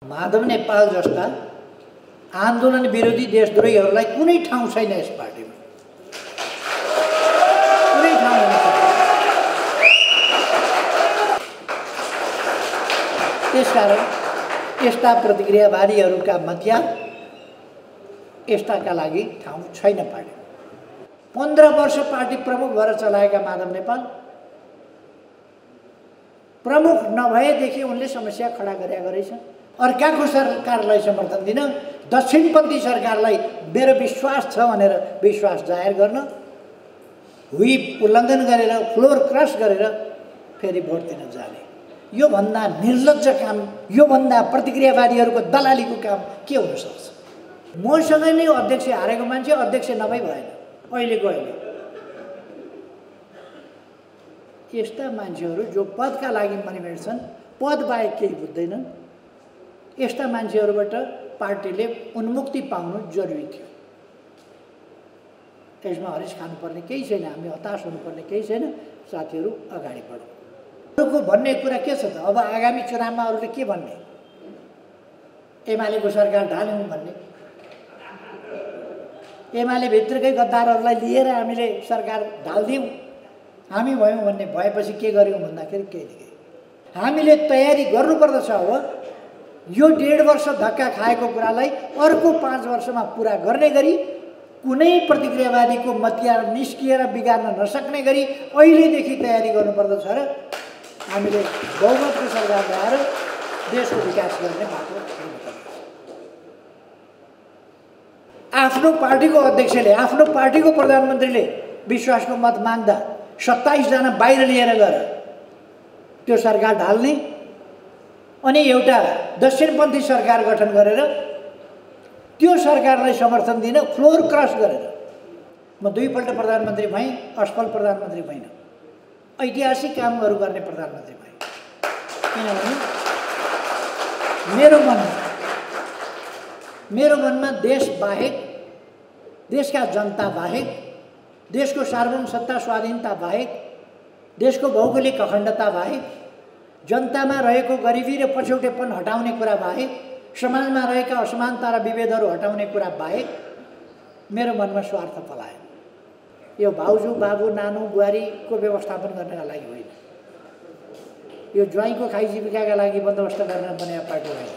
माधव नेपाल जस्ता आन्दोलन विरोधी देशद्रोहीहरूलाई कुनै ठाउँ छैन यस पार्टीमा, कुनै ठाउँ छैन। त्यसकारण यस्ता प्रतिक्रियावादीहरूका मध्य यस्ताका लागि ठाउँ छैन पार्टी। 15 वर्ष पार्टी प्रमुख भएर चलाएका माधव नेपाल प्रमुख नभएदेखि उनले समस्या खडा गरेछ। अर्काको सरकारलाई समर्थन दिन, दक्षिणपन्थी सरकारलाई मेरो विश्वास छ भनेर विश्वास जाहेर गर्न, व्हिप उल्लङ्घन गरेर, फ्लोर क्रस गरेर फेरि भोट दिन जाने, यो भन्दा निर्लज्ज काम, यो भन्दा प्रतिक्रियावादीहरूको दलालीको काम के हुन सक्छ? मसँगै नै अध्यक्ष हारेको मान्छे अध्यक्ष नभई भएन। अहिले यस्ता मान्छेहरू जो पदका लागि मरिमेट्छन्, पद बाहेक केही बुझ्दैनन्, यस्ता मान्छेहरूबाट पार्टीले उन्मुक्ति पाउनु जरुरी थियो। यसमा हरेस खानुपर्ने केही छैन, हामी हताश हुनुपर्ने केही छैन। साथीहरू अगाडि बढौँ। अरूको भन्ने कुरा के छ त? अब आगामी चुनावमा अरूले के भन्ने? एमालेको सरकार ढाल्यौँ भन्ने, एमाले भित्रकै गद्दारहरूलाई लिएर हामीले सरकार ढाल्दियौँ, हामी भयौँ भन्ने, भएपछि के गर्यौँ भन्दाखेरि केही हामीले तयारी गर्नुपर्दछ। हो, यो 1.5 वर्ष धक्का खाएको कुरालाई अर्को 5 वर्षमा पुरा गर्ने गरी, कुनै प्रतिक्रियावादीको मतिया निस्किएर बिगार्न नसक्ने गरी अहिलेदेखि तयारी गर्नुपर्दछ र हामीले बहुमतको सरकार ल्याएर देशको विकास गर्ने बाटो हिँड्नुपर्छ। आफ्नो पार्टीको अध्यक्षले, आफ्नो पार्टीको प्रधानमन्त्रीले विश्वासको मत माग्दा 27 जना बाहिर लिएर गएर त्यो सरकार ढाल्ने अनि एउटा दक्षिणपन्थी सरकार गठन गरेर त्यो सरकारलाई समर्थन दिन फ्लोर क्रस गरेर म 2 पल्ट प्रधानमन्त्री भएँ, असफल प्रधानमन्त्री भएन, ऐतिहासिक कामहरू गर्ने प्रधानमन्त्री भएँ। किनभने मेरो मनमा देश बाहेक, देशका जनता बाहेक, देशको सार्वभौम सत्ता स्वाधीनता बाहेक, देशको भौगोलिक अखण्डता बाहेक, जनतामा रहेको गरिबी र पछौटेपन हटाउने कुरा बाहेक, समाजमा रहेका असमानता र विभेदहरू हटाउने कुरा बाहेक मेरो मनमा स्वार्थ पलाएन। यो भाउजू, बाबु, नानु, बुहारीको व्यवस्थापन गर्नका लागि होइन, यो ज्वाइँको खाइ जीविकाका लागि बन्दोबस्त गर्न बनेको पार्टी होइन,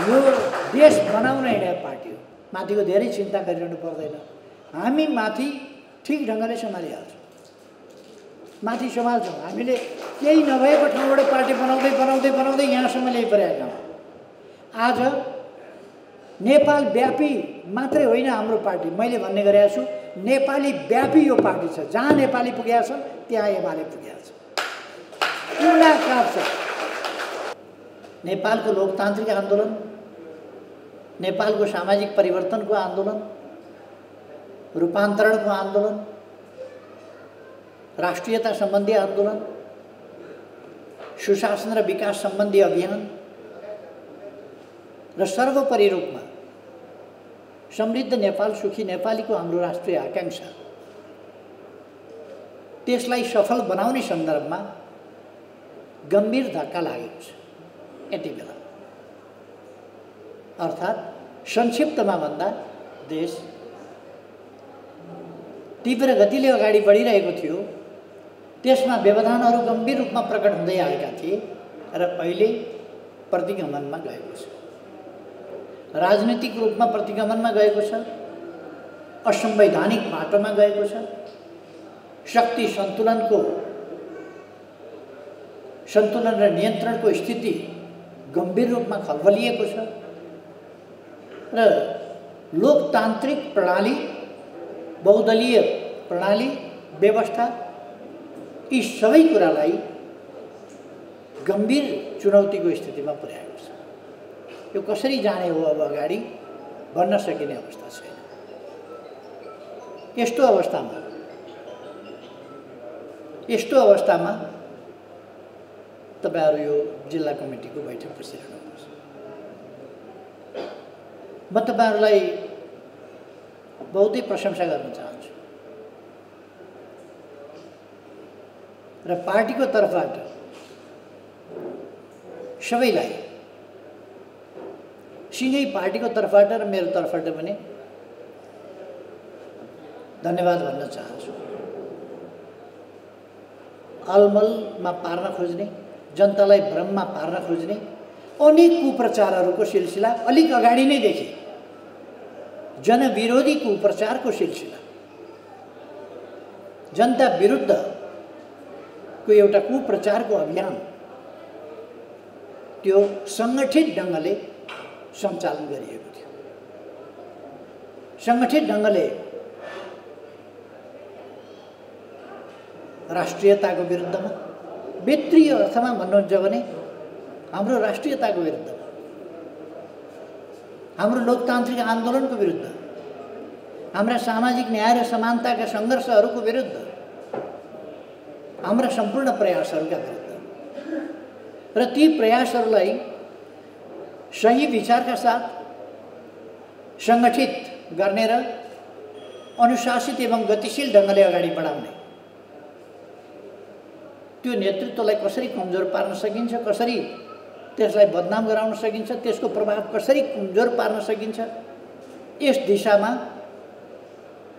यो देश बनाउन हिँडेको पार्टी हो। माथिको धेरै चिन्ता गरिरहनु पर्दैन, हामी माथि ठिक ढङ्गले सम्हालिहाल्छौँ, माथि सम्हाल्छौँ। हामीले केही नभएको ठाउँबाट पार्टी बनाउँदै यहाँसम्म ल्याइपरेका हौँ। आज नेपाल व्यापी मात्रै होइन हाम्रो पार्टी, मैले भन्ने गरेको छु, नेपाली व्यापी यो पार्टी छ। जहाँ नेपाली पुगेका छन् त्यहाँ एमाले पुगेका छ। पुरा काप छ। नेपालको लोकतान्त्रिक आन्दोलन, नेपालको सामाजिक परिवर्तनको आन्दोलन, रूपान्तरणको आन्दोलन, राष्ट्रियता सम्बन्धी आन्दोलन, सुशासन र विकास सम्बन्धी अभियान र सर्वोपरि रूपमा समृद्ध नेपाल, सुखी नेपालीको हाम्रो राष्ट्रिय आकांक्षा, त्यसलाई सफल बनाउने सन्दर्भमा गम्भीर धक्का लागेको छ यति बेला। अर्थात् संक्षिप्तमा भन्दा देश तीव्र गतिले अगाडि बढिरहेको थियो, त्यसमा व्यवधानहरू गम्भीर रूपमा प्रकट हुँदै आएका थिए र अहिले प्रतिगमनमा गएको छ, राजनीतिक रूपमा प्रतिगमनमा गएको छ, असंवैधानिक बाटोमा गएको छ, शक्ति सन्तुलन र नियन्त्रणको स्थिति गम्भीर रूपमा खलबलिएको छ र लोकतान्त्रिक प्रणाली, बहुदलीय प्रणाली, व्यवस्था, यी सबै कुरालाई गम्भीर चुनौतीको स्थितिमा पुर्याएको छ। यो कसरी जाने हो अब अगाडि भन्न सकिने अवस्था छैन। यस्तो अवस्थामा तपाईहरु यो जिल्ला कमिटीको बैठक बसिरहनुहोस्। म तपाईहरुलाई बहुतै प्रशंसा गर्न चाहन्छु र पार्टीको तर्फबाट सबैलाई सिँगै पार्टीको तर्फबाट र मेरो तर्फबाट पनि धन्यवाद भन्न चाहन्छु। अलमलमा पार्न खोज्ने, जनतालाई भ्रममा पार्न खोज्ने अनेक कुप्रचारहरूको सिलसिला अलिक अगाडि नै देखे। जनविरोधी कुप्रचारको सिलसिला, जनता विरुद्धको एउटा कुप्रचारको अभियान त्यो सङ्गठित ढङ्गले सञ्चालन गरिएको थियो। सङ्गठित ढङ्गले राष्ट्रियताको विरुद्धमा, वित्तीय अर्थमा भन्नुहुन्छ भने हाम्रो राष्ट्रियताको विरुद्ध, हाम्रो लोकतान्त्रिक आन्दोलनको विरुद्ध, हाम्रा सामाजिक न्याय र समानताका सङ्घर्षहरूको विरुद्ध, हाम्रा सम्पूर्ण प्रयासहरूका विरुद्ध र ती प्रयासहरूलाई सही विचारका साथ सङ्गठित गर्ने र अनुशासित एवं गतिशील ढङ्गले अगाडि बढाउने, त्यो नेतृत्वलाई कसरी कमजोर पार्न सकिन्छ, कसरी त्यसलाई बदनाम गराउन सकिन्छ, त्यसको प्रभाव कसरी कमजोर पार्न सकिन्छ, यस दिशामा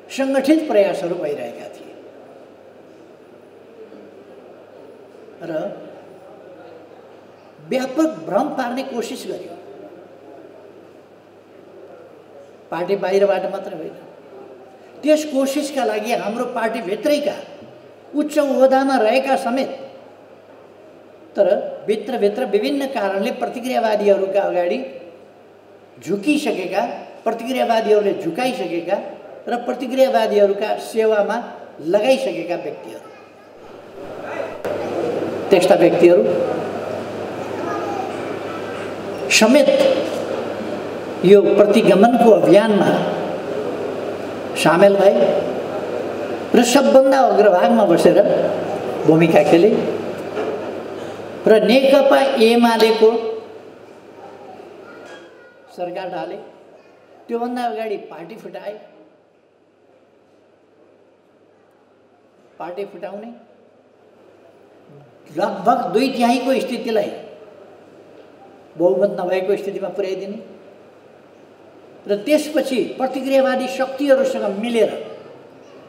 सङ्गठित प्रयासहरू भइरहेका थिए र व्यापक भ्रम पार्ने कोसिस गर्यो। पार्टी बाहिरबाट मात्र होइन, त्यस कोसिसका लागि हाम्रो पार्टीभित्रैका उच्च ओहदामा रहेका समेत, तर भित्रभित्र विभिन्न कारणले प्रतिक्रियावादीहरूका अगाडि झुकिसकेका, प्रतिक्रियावादीहरूले झुकाइसकेका र प्रतिक्रियावादीहरूका सेवामा लगाइसकेका व्यक्तिहरू, त्यस्ता व्यक्तिहरू समेत यो प्रतिगमनको अभियानमा सामेल भए र सबभन्दा अग्रभागमा बसेर भूमिका खेले र नेकपा एमालेको सरकार ढाले। त्योभन्दा अगाडि पार्टी फुटाए। पार्टी फुटाउने लगभग 2/3 स्थितिलाई बहुमत नभएको स्थितिमा पुर्याइदिने र त्यसपछि प्रतिक्रियावादी शक्तिहरूसँग मिलेर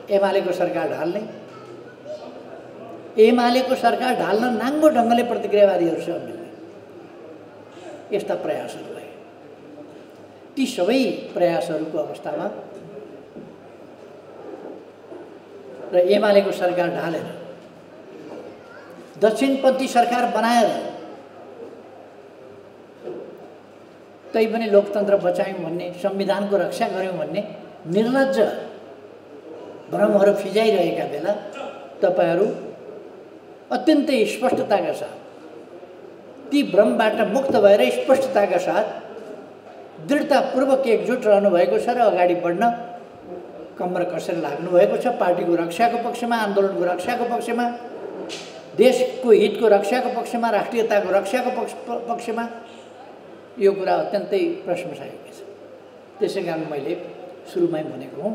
एमालेको सरकार ढाल्ने, एमालेको सरकार ढाल्न नाङ्गो ढङ्गले प्रतिक्रियावादीहरूसँग मिल्ने, यस्ता प्रयासहरू भए। ती सबै प्रयासहरूको अवस्थामा र एमालेको सरकार ढालेर दक्षिणपन्थी सरकार बनाएर तै पनि लोकतन्त्र बचायौँ भन्ने, संविधानको रक्षा गऱ्यौँ भन्ने निर्लज्ज भ्रमहरू फिजाइरहेका बेला तपाईहरू अत्यन्तै स्पष्टताका साथ, ती भ्रमबाट मुक्त भएर स्पष्टताका साथ दृढतापूर्वक एकजुट रहनुभएको छ र अगाडि बढ्न कम्मर कसेर लाग्नुभएको छ। पार्टीको रक्षाको पक्षमा, आन्दोलनको रक्षाको पक्षमा, देशको हितको रक्षाको पक्षमा, राष्ट्रियताको रक्षाको पक्षमा यो कुरा अत्यन्तै प्रशंसायोग्य छ। त्यसै कारण मैले सुरुमै भनेको हुँ,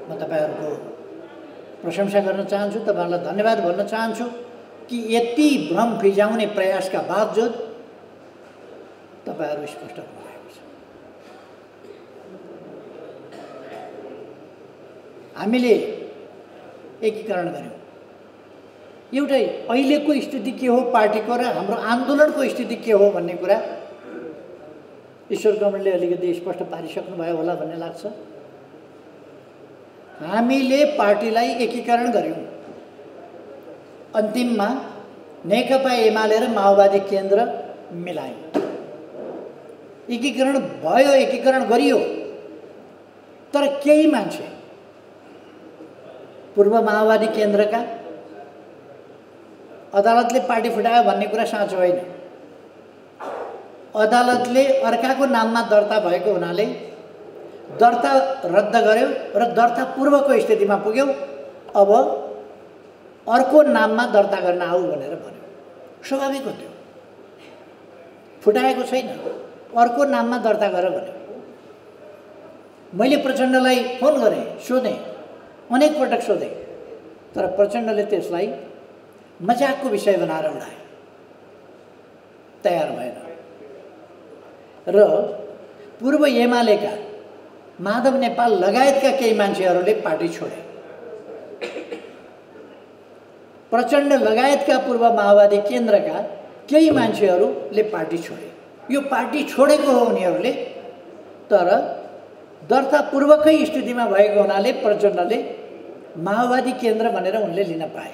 म तपाईहरूको प्रशंसा गर्न चाहन्छु, तपाईहरूलाई धन्यवाद भन्न चाहन्छु कि यति भ्रम फिजाउने प्रयासका बावजुद तपाईहरू स्पष्ट हुनुभएको छ। हामीले एकीकरण गर्यौँ। एउटा अहिलेको स्थिति के हो पार्टीको र हाम्रो आन्दोलनको स्थिति के हो भन्ने कुरा ईश्वर कमलले अलिकति स्पष्ट पारिसक्नुभयो होला भन्ने लाग्छ। हामीले पार्टीलाई एकीकरण गर्यौँ। अन्तिममा नेकपा एमाले र माओवादी केन्द्र मिलायौँ। एकीकरण भयो, एकीकरण गरियो, तर केही मान्छे पूर्व माओवादी केन्द्रका अदालतले पार्टी फुटायो भन्ने कुरा साँचो होइन। अदालतले अर्काको नाममा दर्ता भएको हुनाले दर्ता रद्द गर्यो र दर्ता पूर्वको स्थितिमा पुग्यो। अब अर्को नाममा दर्ता गर्न आऊ भनेर भन्यो। स्वाभाविक हो, त्यो फुटाएको छैन, अर्को नाममा दर्ता गर भन्यो। मैले प्रचण्डलाई फोन गरेँ, सोधेँ, अनेक पटक सोधेँ, तर प्रचण्डले त्यसलाई मजाकको विषय बनाएर उडाए, तयार भएन। र पूर्व एमालेका माधव नेपाल लगायतका केही मान्छेहरूले पार्टी छोडे। प्रचण्ड लगायतका पूर्व माओवादी केन्द्रका केही मान्छेहरूले पार्टी छोडे। यो पार्टी छोडेको हो उनीहरूले, तर दर्ता पूर्वकै स्थितिमा भएको हुनाले प्रचण्डले माओवादी केन्द्र भनेर उनले लिन पाए।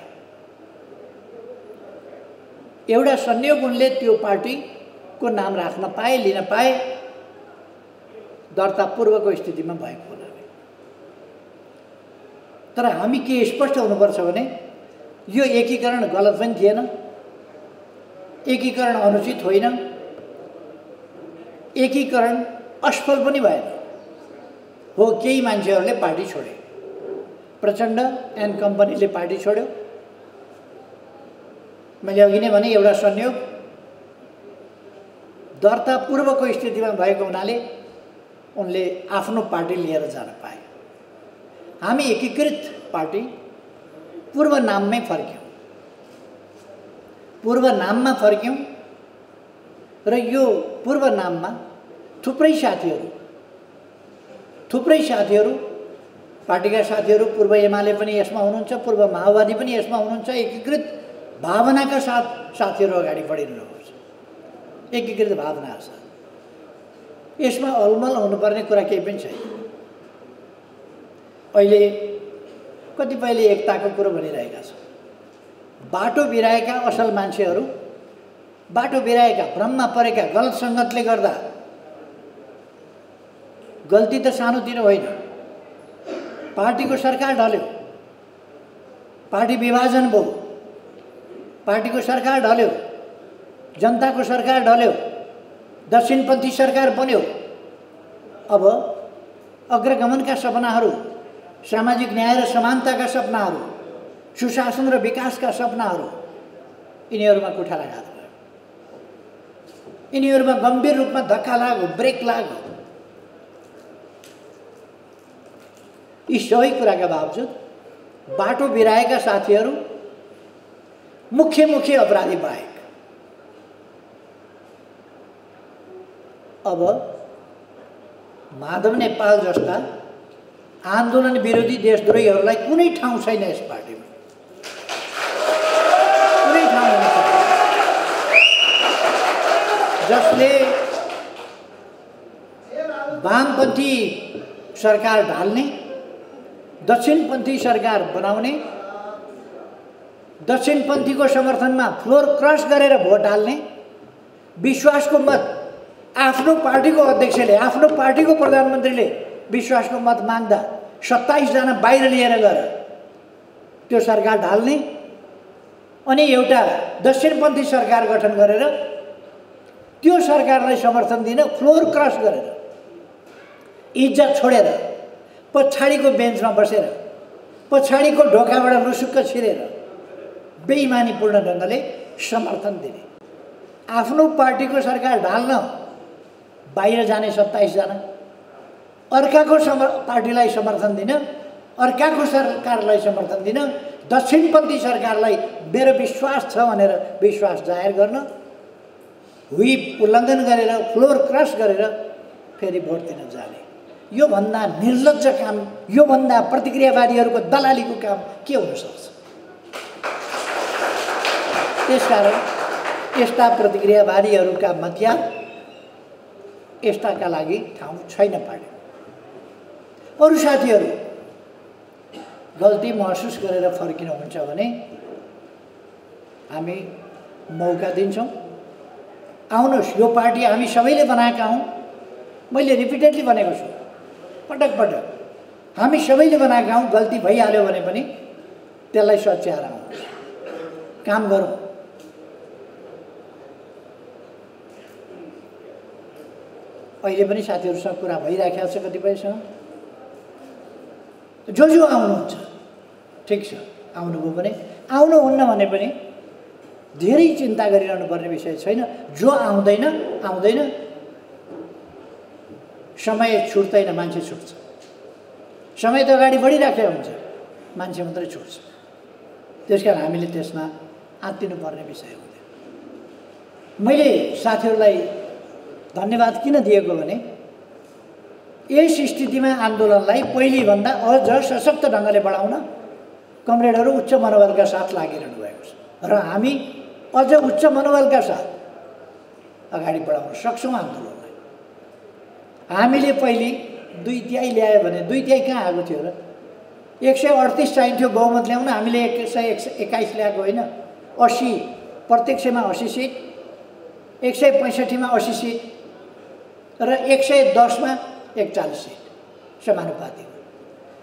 एउटा संयोग उनले त्यो पार्टीको नाम राख्न पाए, लिन पाए, दर्ता पूर्वको स्थितिमा भएको हुनाले। तर हामी के स्पष्ट हुनुपर्छ भने यो एकीकरण गलत पनि थिएन, एकीकरण अनुचित होइन, एकीकरण असफल पनि भएन। हो, केही मान्छेहरूले पार्टी छोडे, प्रचण्ड एन्ड कम्पनीले पार्टी छोड्यो। मैले अघि नै भने एउटा संयोग दर्ता पूर्वको स्थितिमा भएको हुनाले उनले आफ्नो पार्टी लिएर जान पाए। हामी एकीकृत पार्टी पूर्व नाममै फर्क्यौँ, पूर्व नाममा फर्क्यौँ र यो पूर्व नाममा थुप्रै साथीहरू पार्टीका साथीहरू पूर्व एमाले पनि यसमा हुनुहुन्छ, पूर्व माओवादी पनि यसमा हुनुहुन्छ। एकीकृत भावनाका साथ साथीहरू अगाडि बढिरहनुहुन्छ, एकीकृत भावनाका साथ। यसमा अलमल हुनुपर्ने कुरा केही पनि छैन। अहिले कतिपयले एकताको कुरो भनिरहेका छन्। बाटो बिराएका असल मान्छेहरू, बाटो बिराएका, भ्रममा परेका, गलत सङ्गतले गर्दा, गल्ती त सानोतिनो होइन, पार्टीको सरकार ढल्यो, पार्टी विभाजन भयो, पार्टीको सरकार ढल्यो, जनताको सरकार ढल्यो, दक्षिणपन्थी सरकार बन्यो। अब अग्रगमनका सपनाहरू, सामाजिक न्याय र समानताका सपनाहरू, सुशासन र विकासका सपनाहरू, यिनीहरूमा कुठाराघात भयो। यिनीहरूमा गम्भीर रूपमा धक्का लाग्यो, ब्रेक लाग्यो। यी सबै कुराका बावजुद बाटो बिराएका साथीहरू मुख्य अपराधी बाहेक अब माधव नेपाल जस्ता आन्दोलन विरोधी देशद्रोहीहरूलाई कुनै ठाउँ छैन यस पार्टीमा, कुनै ठाउँ छैन। जसले वामपन्थी सरकार ढाल्ने, दक्षिणपन्थी सरकार बनाउने, दक्षिणपन्थीको समर्थनमा फ्लोर क्रस गरेर भोट हाल्ने, विश्वासको मत आफ्नो पार्टीको अध्यक्षले, आफ्नो पार्टीको प्रधानमन्त्रीले विश्वासको मत माग्दा 27 जना बाहिर लिएर गएर त्यो सरकार ढाल्ने, अनि एउटा दक्षिणपन्थी सरकार गठन गरेर त्यो सरकारलाई समर्थन दिन फ्लोर क्रस गरेर, इज्जत छोडेर, पछाडिको बेन्चमा बसेर, पछाडिको ढोकाबाट लुसुक्क छिरेर बेइमानीपूर्ण ढङ्गले समर्थन दिने, आफ्नो पार्टीको सरकार ढाल्न बाहिर जाने 27 जना, अर्काको पार्टीलाई समर्थन दिन, अर्काको सरकारलाई समर्थन दिन, दक्षिणपन्थी सरकारलाई मेरो विश्वास छ भनेर विश्वास जाहेर गर्न, व्हिप उल्लङ्घन गरेर, फ्लोर क्रस गरेर फेरि भोट दिन जाने, योभन्दा निर्लज्ज काम, योभन्दा प्रतिक्रियावादीहरूको दलालीको काम के हुन सक्छ? त्यसकारण यस्ता प्रतिक्रियावादीहरूका मध्य यस्ताका लागि ठाउँ छैन पार्टी। अरू साथीहरू गल्ती महसुस गरेर फर्किनुहुन्छ भने हामी मौका दिन्छौँ। आउनुहोस्, यो पार्टी हामी सबैले बनाएका हौँ। मैले रिपिटेडली भनेको छु, पटक पटक, हामी सबैले बनाएका हौँ। गल्ती भइहाल्यो भने पनि त्यसलाई सच्याएर आउनुहोस्, काम गरौँ। अहिले पनि साथीहरूसँग कुरा भइराखेको छ, कतिपयसँग। जो आउनुहुन्छ ठिक छ, आउनुभयो भने, आउनुहुन्न भने पनि धेरै चिन्ता गरिरहनु पर्ने विषय छैन। जो आउँदैन, समय छुट्दैन, मान्छे छुट्छ। समय त अगाडि बढिराखेको हुन्छ, मान्छे मात्रै छुट्छ। त्यसकारण हामीले त्यसमा आत्तिनुपर्ने विषय हुँदैन। मैले साथीहरूलाई धन्यवाद किन दिएको भने यस स्थितिमा आन्दोलनलाई पहिलेभन्दा अझ सशक्त ढङ्गले बढाउन कमरेडहरू उच्च मनोबलका साथ लागिरहनु भएको छ र हामी अझ उच्च मनोबलका साथ अगाडि बढाउन सक्छौँ आन्दोलनलाई। हामीले पहिले 2/3 ल्यायो भने 2/3 कहाँ आएको थियो र? 138 चाहिन्थ्यो बहुमत ल्याउन, हामीले 121 ल्याएको होइन। 80 प्रत्यक्षमा 80 सिट, 165 मा 80 सिट र 110 मा 41 सिट समानुपातिक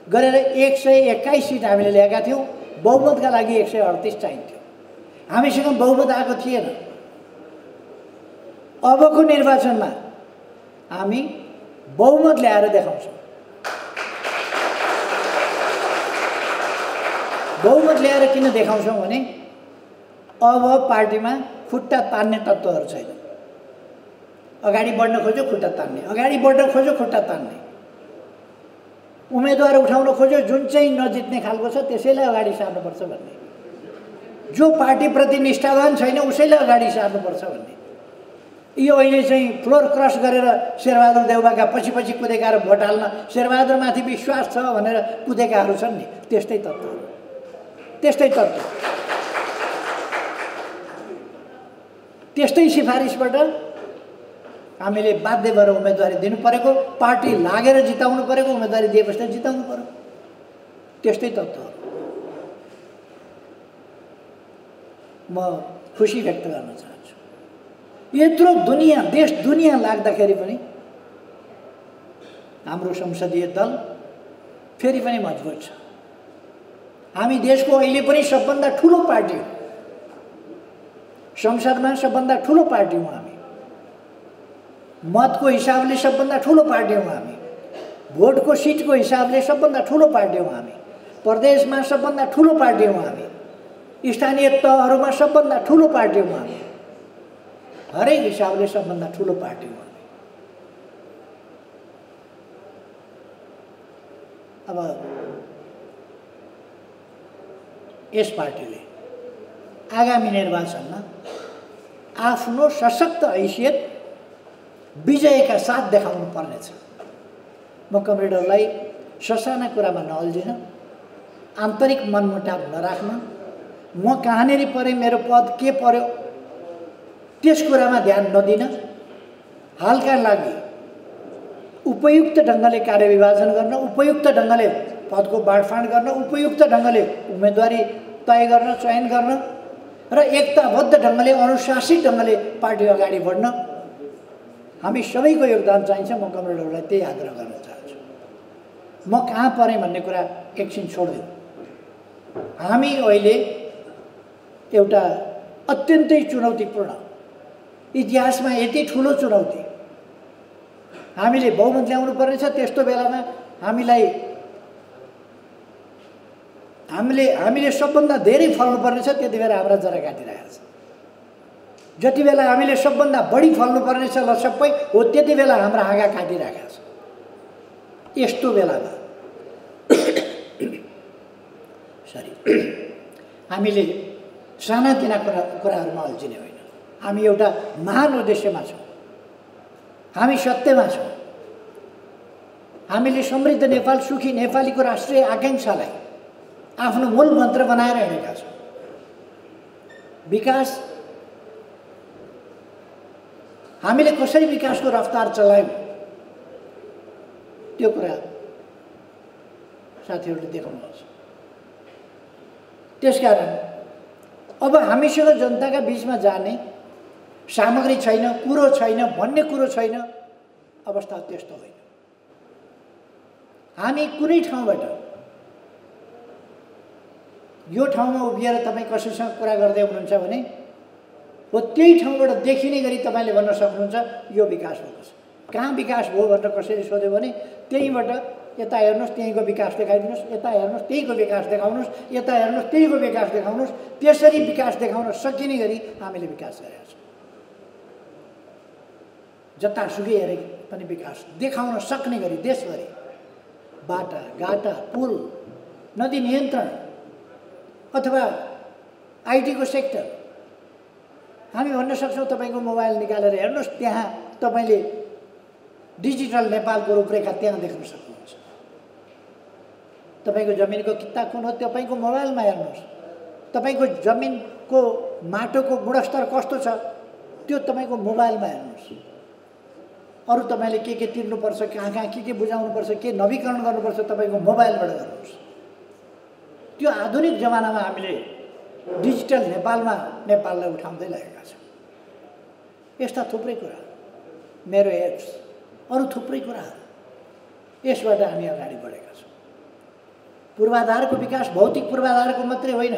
गरेर 121 सिट हामीले ल्याएका थियौँ। बहुमतका लागि 138 चाहिन्थ्यो, हामीसँग बहुमत आएको थिएन। अबको निर्वाचनमा हामी बहुमत ल्याएर देखाउँछौँ। बहुमत ल्याएर किन देखाउँछौँ भने अब पार्टीमा खुट्टा तान्ने तत्त्वहरू छैन। अगाडि बढ्न खोज्यो खुट्टा तान्ने, अगाडि बढ्न खोज्यो खुट्टा तान्ने, उम्मेदवार उठाउन खोज्यो जुन चाहिँ नजित्ने खालको छ त्यसैलाई अगाडि सार्नुपर्छ भन्ने, जो पार्टीप्रति निष्ठावान छैन उसैलाई अगाडि सार्नुपर्छ भन्ने। यो अहिले चाहिँ फ्लोर क्रस गरेर शेरबहादुर देउवाका पछि पछि कुदेका र भोट हाल्न शेरबहादुरमाथि विश्वास छ भनेर कुदेकाहरू छन् नि, त्यस्तै तत्त्व, त्यस्तै तत्त्व, त्यस्तै सिफारिसबाट हामीले बाध्य भएर उम्मेदवारी दिनु परेको, पार्टी लागेर जिताउनु परेको, उम्मेदवारी दिएपछि जिताउनु पर्यो, त्यस्तै तत्त्वहरू। म खुसी व्यक्त गर्न चाहन्छु। यत्रो दुनियाँ देश दुनियाँ लाग्दाखेरि पनि हाम्रो संसदीय दल फेरि पनि मजबुत छ। हामी देशको अहिले पनि सबभन्दा ठुलो पार्टी हो, संसदमा सबभन्दा ठुलो पार्टी हौँ हामी, मतको हिसाबले सबभन्दा ठुलो पार्टी हौँ हामी, भोटको सिटको हिसाबले सबभन्दा ठुलो पार्टी हौँ हामी, प्रदेशमा सबभन्दा ठुलो पार्टी हौँ हामी, स्थानीय तहहरूमा सबभन्दा ठुलो पार्टी हौँ हामी, हरेक हिसाबले सबभन्दा ठुलो पार्टी हौँ हामी। अब यस पार्टीले आगामी निर्वाचनमा आफ्नो सशक्त हैसियत विजयका साथ देखाउनु पर्नेछ। म कमरेडहरूलाई ससाना कुरामा नअल्झिन, आन्तरिक मनमुटाव नराख्न, म कहाँनिर परे, मेरो पद के पर्यो त्यस कुरामा ध्यान नदिन, हालका लागि उपयुक्त ढङ्गले कार्यविभाजन गर्न, उपयुक्त ढङ्गले पदको बाँडफाँड गर्न, उपयुक्त ढङ्गले उम्मेदवारी तय गर्न, चयन गर्न र एकताबद्ध ढङ्गले अनुशासित ढङ्गले पार्टी अगाडि बढ्न हामी सबैको योगदान चाहिन्छ। म कमरेडहरूलाई त्यही आग्रह गर्न चाहन्छु। म कहाँ परेँ भन्ने कुरा एकछिन छोडिदिउँ। हामी अहिले एउटा अत्यन्तै चुनौतीपूर्ण, इतिहासमा यति ठुलो चुनौती हामीले बहुमत ल्याउनु पर्नेछ। त्यस्तो बेलामा हामीले सबभन्दा धेरै फल्नुपर्नेछ, त्यति बेला हाम्रा जरा काटिरहेको छ। जति बेला हामीले सबभन्दा बढी फल्नुपर्नेछ ल सबै हो, त्यति बेला हाम्रा हाँगा काटिरहेका छ। यस्तो बेलामा हामीले सानातिना कुराहरूमा अल्झिने होइन। हामी एउटा महान उद्देश्यमा छौँ, हामी सत्यमा छौँ। हामीले समृद्ध नेपाल, सुखी नेपालीको राष्ट्रिय आकाङ्क्षालाई आफ्नो मूल मन्त्र बनाएर हिँडेका छौँ। विकास, हामीले कसरी विकासको रफ्तार चलायौँ त्यो कुरा साथीहरूले देखाउनुहोस्। त्यसकारण अब हामीसँग जनताका बिचमा जाने सामग्री छैन, कुरो छैन, भन्ने कुरो छैन, अवस्था त्यस्तो होइन। हामी कुनै ठाउँबाट यो ठाउँमा उभिएर तपाईँ कसैसँग कुरा गर्दै हुनुहुन्छ भने हो त्यही ठाउँबाट देखिने गरी तपाईँले भन्न सक्नुहुन्छ यो विकास भएको छ। कहाँ विकास भयो भनेर कसैले सोध्यो भने त्यहीँबाट यता हेर्नुहोस् त्यहीँको विकास देखाइदिनुहोस्, यता हेर्नुहोस् त्यहीँको विकास देखाउनुहोस्, यता हेर्नुहोस् त्यहीँको विकास देखाउनुहोस्। त्यसरी विकास देखाउन सकिने गरी हामीले विकास गरेका छौँ। जतासुकै हेरे पनि विकास देखाउन सक्ने गरी देशभरि बाटा, घाटा, पुल, नदी नियन्त्रण अथवा आइटीको सेक्टर, हामी भन्न सक्छौँ तपाईँको मोबाइल निकालेर हेर्नुहोस्, त्यहाँ तपाईँले डिजिटल नेपालको रूपरेखा त्यहाँ देख्न सक्नुहुन्छ। तपाईँको जमिनको किता कुन हो तपाईँको मोबाइलमा हेर्नुहोस्। तपाईँको जमिनको माटोको गुणस्तर कस्तो छ त्यो तपाईँको मोबाइलमा हेर्नुहोस्। अरू तपाईँले के तिर्नुपर्छ, कहाँ कहाँ के बुझाउनुपर्छ, के नवीकरण गर्नुपर्छ तपाईँको मोबाइलबाट गर्नुहोस्। त्यो आधुनिक जमानामा हामीले डिजिटल नेपाललाई उठाउँदै लगेका छौँ। यस्ता थुप्रै कुरा, मेरो एप्स, अरू थुप्रै कुराहरू, यसबाट हामी अगाडि बढेका छौँ। पूर्वाधारको विकास भौतिक पूर्वाधारको मात्रै होइन,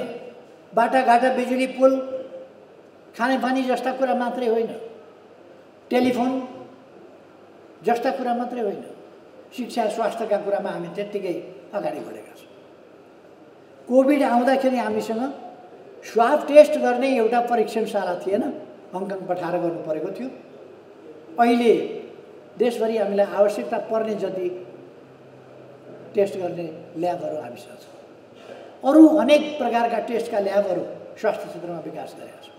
बाटाघाटा, बिजुली, पुल, खानेपानी जस्ता कुरा मात्रै होइन, टेलिफोन जस्ता कुरा मात्रै होइन, शिक्षा स्वास्थ्यका कुरामा हामी त्यत्तिकै अगाडि बढेका छौँ। कोभिड आउँदाखेरि हामीसँग स्वाब टेस्ट गर्ने एउटा परीक्षणशाला थिएन, हङकङ पठाएर गर्नु परेको थियो। अहिले देशभरि हामीलाई आवश्यकता पर्ने जति टेस्ट गर्ने ल्याबहरू हामीसँग छ। अरू अनेक प्रकारका टेस्टका ल्याबहरू स्वास्थ्य क्षेत्रमा विकास गरेका छौँ।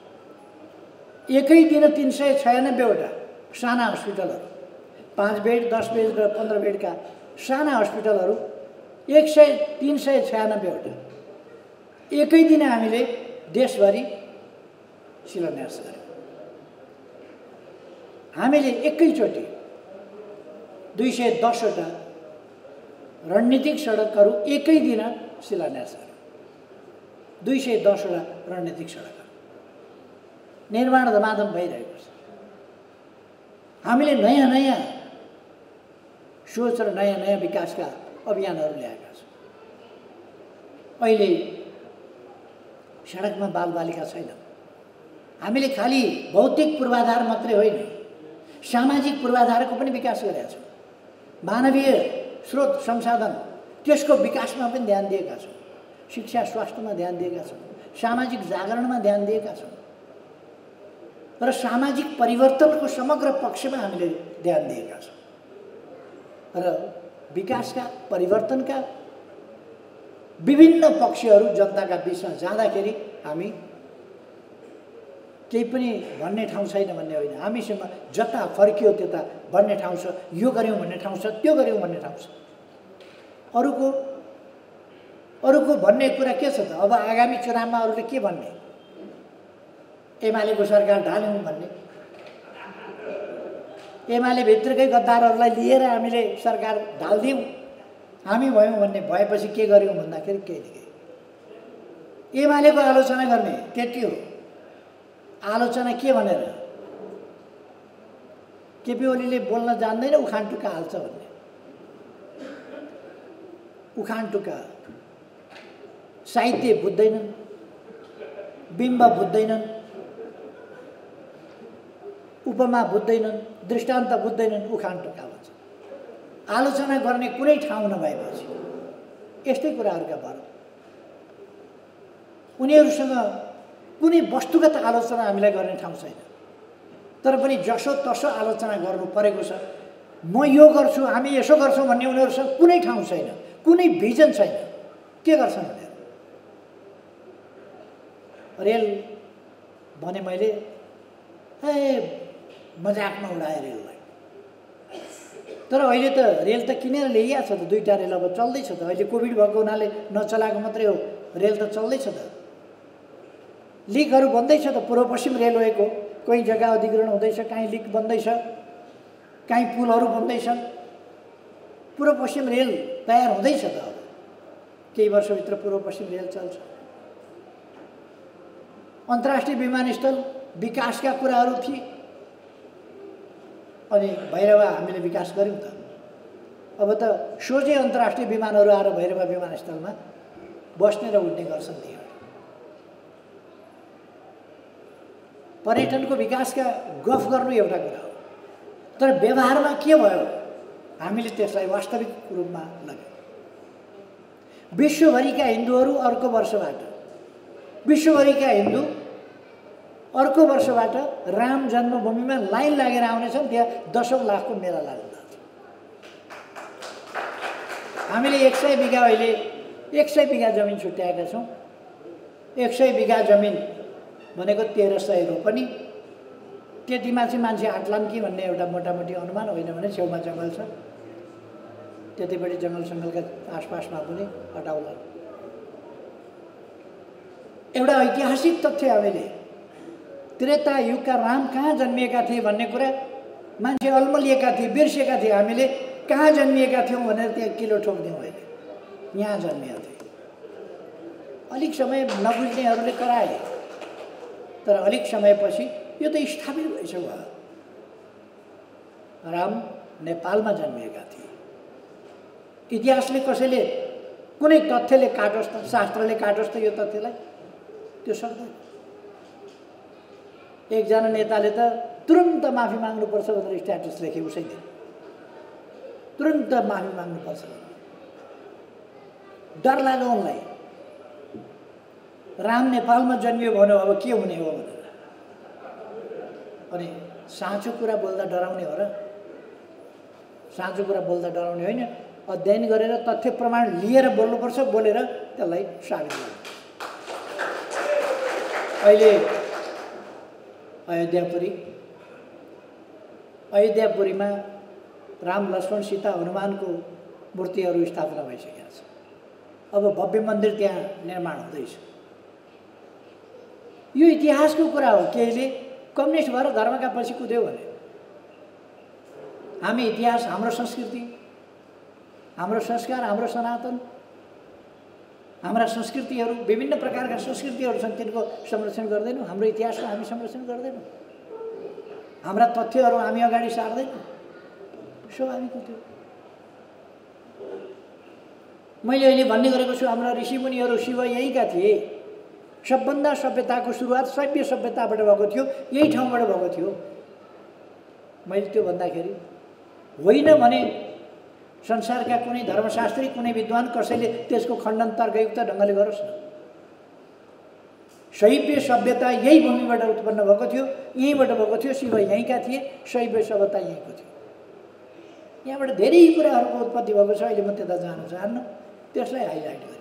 एकै दिन 396वटा साना हस्पिटलहरू, 5 बेड, 10 बेड र 15 बेडका साना हस्पिटलहरू 396वटा एकै दिन हामीले देशभरि शिलान्यास गर्यौँ। हामीले एकैचोटि 210वटा रणनीतिक सडकहरू एकै दिन शिलान्यास गर्यौँ। 210वटा रणनीतिक सडकहरू निर्माण धमाधम भइरहेको छ। हामीले नयाँ नयाँ सोच र नयाँ नयाँ विकासका अभियानहरू ल्याएका छौँ। अहिले सडकमा बालबालिका छैन। हामीले खालि भौतिक पूर्वाधार मात्रै होइन, सामाजिक पूर्वाधारको पनि विकास गरेका छौँ। मानवीय स्रोत संसाधन त्यसको विकासमा पनि ध्यान दिएका छौँ। शिक्षा स्वास्थ्यमा ध्यान दिएका छौँ। सामाजिक जागरणमा ध्यान दिएका छौँ र सामाजिक परिवर्तनको समग्र पक्षमा हामीले ध्यान दिएका छौँ। र विकासका परिवर्तनका विभिन्न पक्षहरू जनताका बिचमा जाँदाखेरि हामी केही पनि भन्ने ठाउँ छैन भन्ने होइन, हामीसँग जता फर्कियो त्यता भन्ने ठाउँ छ, यो गऱ्यौँ भन्ने ठाउँ छ, त्यो गऱ्यौँ भन्ने ठाउँ छ। अरूको भन्ने कुरा के छ त? अब आगामी चुनावमा अरूले के भन्ने? एमालेको सरकार ढाल्यौँ भन्ने, एमाले भित्रकै गद्दारहरूलाई लिएर हामीले सरकार ढाल्दियौँ हामी भयौँ भन्ने, भएपछि के गर्यौँ भन्दाखेरि केही न केही एमालेको आलोचना गर्ने, त्यति हो। आलोचना के भनेर? केपी ओलीले बोल्न जान्दैन, उखान टुक्का हाल्छ भन्ने। उखान टुक्का साहित्य बुझ्दैनन्, बिम्ब बुझ्दैनन्, उपमा बुझ्दैनन्, दृष्टान्त बुझ्दैनन्, उखान टुक्का भन्छ। आलोचना गर्ने कुनै ठाउँ नभएपछि यस्तै कुराहरूका भर उनीहरूसँग कुनै वस्तुगत आलोचना हामीलाई गर्ने ठाउँ छैन। तर पनि जसो तसो आलोचना गर्नु परेको छ। म यो गर्छु, हामी यसो गर्छौँ भन्ने उनीहरूसँग कुनै ठाउँ छैन, कुनै भिजन छैन। के गर्छन् उनीहरू? रेल भने मैले मजाकमा उडाएँ रेललाई। तर अहिले त रेल त किनेर ल्याइएको छ त, 2टा रेल अब चल्दैछ त। अहिले कोभिड भएको हुनाले नचलाएको मात्रै हो, रेल त चल्दैछ त। लिकहरू बन्दैछ त, पूर्व पश्चिम रेलवेको कहीँ जग्गा अधिग्रहण हुँदैछ, कहीँ लिक बन्दैछ, कहीँ पुलहरू बन्दैछन्। पूर्व पश्चिम रेल तयार हुँदैछ त। अब केही वर्षभित्र पूर्व पश्चिम रेल चल्छ। अन्तर्राष्ट्रिय विमानस्थल विकासका कुराहरू थिए, अनि भैरवा हामीले विकास गऱ्यौँ त। अब त सोझै अन्तर्राष्ट्रिय विमानहरू आएर भैरवा विमानस्थलमा बस्ने र उड्ने गर्छन्। त्यहाँ पर्यटनको विकासका गफ गर्नु एउटा कुरा हो, तर व्यवहारमा के भयो? हामीले त्यसलाई वास्तविक रूपमा लग्यौँ। विश्वभरिका हिन्दूहरू अर्को वर्षबाट राम जन्मभूमिमा लाइन लागेर आउनेछन्। त्यहाँ 10औं लाखको मेला लाग्छ। हामीले 100 बिघा अहिले 100 बिघा जमिन छुट्याएका छौँ। 100 बिघा जमिन भनेको 1300 रोपनी, त्यतिमा चाहिँ मान्छे आट्लान् कि भन्ने एउटा मोटामोटी अनुमान, होइन भने छेउमा जङ्गल छ, त्यतिपट्टि जङ्गलका आसपासमा पनि हटाउला। एउटा ऐतिहासिक तथ्य हामीले त्रेता युगका राम कहाँ जन्मिएका थिए भन्ने कुरा मान्छे अल्मलिएका थिए, बिर्सेका थिए। हामीले कहाँ जन्मिएका थियौँ भनेर त्यहाँ किलो ठोक्दियौँ। अहिले यहाँ जन्मिएका थिए। अलिक समय नबुझ्नेहरूले कराए, तर अलिक समयपछि यो त स्थापित भइसक्यो। राम नेपालमा जन्मिएका थिए। इतिहासले कसैले कुनै तथ्यले काटोस् त, शास्त्रले काटोस् त यो तथ्यलाई? त्यो सक्दैन। एकजना नेताले त तुरुन्त माफी माग्नुपर्छ भनेर स्ट्याटस लेखे उसै दिन, तुरुन्त माफी माग्नुपर्छ। डर लाग्यो उनलाई, राम नेपालमा जन्मियो भन्यो अब के हुने हो भनेर। अनि साँचो कुरा बोल्दा डराउने हो र? साँचो कुरा बोल्दा डराउने होइन। अध्ययन गरेर तथ्य प्रमाण लिएर बोल्नुपर्छ, बोलेर त्यसलाई साबित गर्नु। अहिले अयोध्यापुरीमा राम लक्ष्मण सीता हनुमानको मूर्तिहरू स्थापना भइसकेका छ। अब भव्य मन्दिर त्यहाँ निर्माण हुँदैछ। यो इतिहासको कुरा हो। केहीले कम्युनिस्ट भएर धर्मका पछि कुद्यो भने हामी इतिहास, हाम्रो संस्कृति, हाम्रो संस्कार, हाम्रो सनातन, हाम्रा संस्कृतिहरू, विभिन्न प्रकारका संस्कृतिहरू छन्, तिनको संरक्षण गर्दैनौँ। हाम्रो इतिहासको हामी संरक्षण गर्दैनौँ। हाम्रा तथ्यहरू हामी अगाडि सार्दैनौँ। स्वाभाविक हो त्यो। मैले अहिले भन्ने गरेको छु, हाम्रा ऋषिमुनिहरू शिव यहीँका थिए। सबभन्दा सभ्यताको सुरुवात शैव सभ्यताबाट भएको थियो, यही ठाउँबाट भएको थियो। मैले त्यो भन्दाखेरि होइन भने संसारका कुनै धर्मशास्त्री, कुनै विद्वान कसैले त्यसको खण्डन तर्कयुक्त ढङ्गले गरोस् न। शैव सभ्यता यही भूमिबाट उत्पन्न भएको थियो, यहीँबाट भएको थियो। शिव यहीँका थिए, शैव सभ्यता यहीँको थियो। यहाँबाट धेरै कुराहरूको उत्पत्ति भएको छ। अहिले म त्यता जान चाहन्न, त्यसलाई हाइलाइट गरेँ।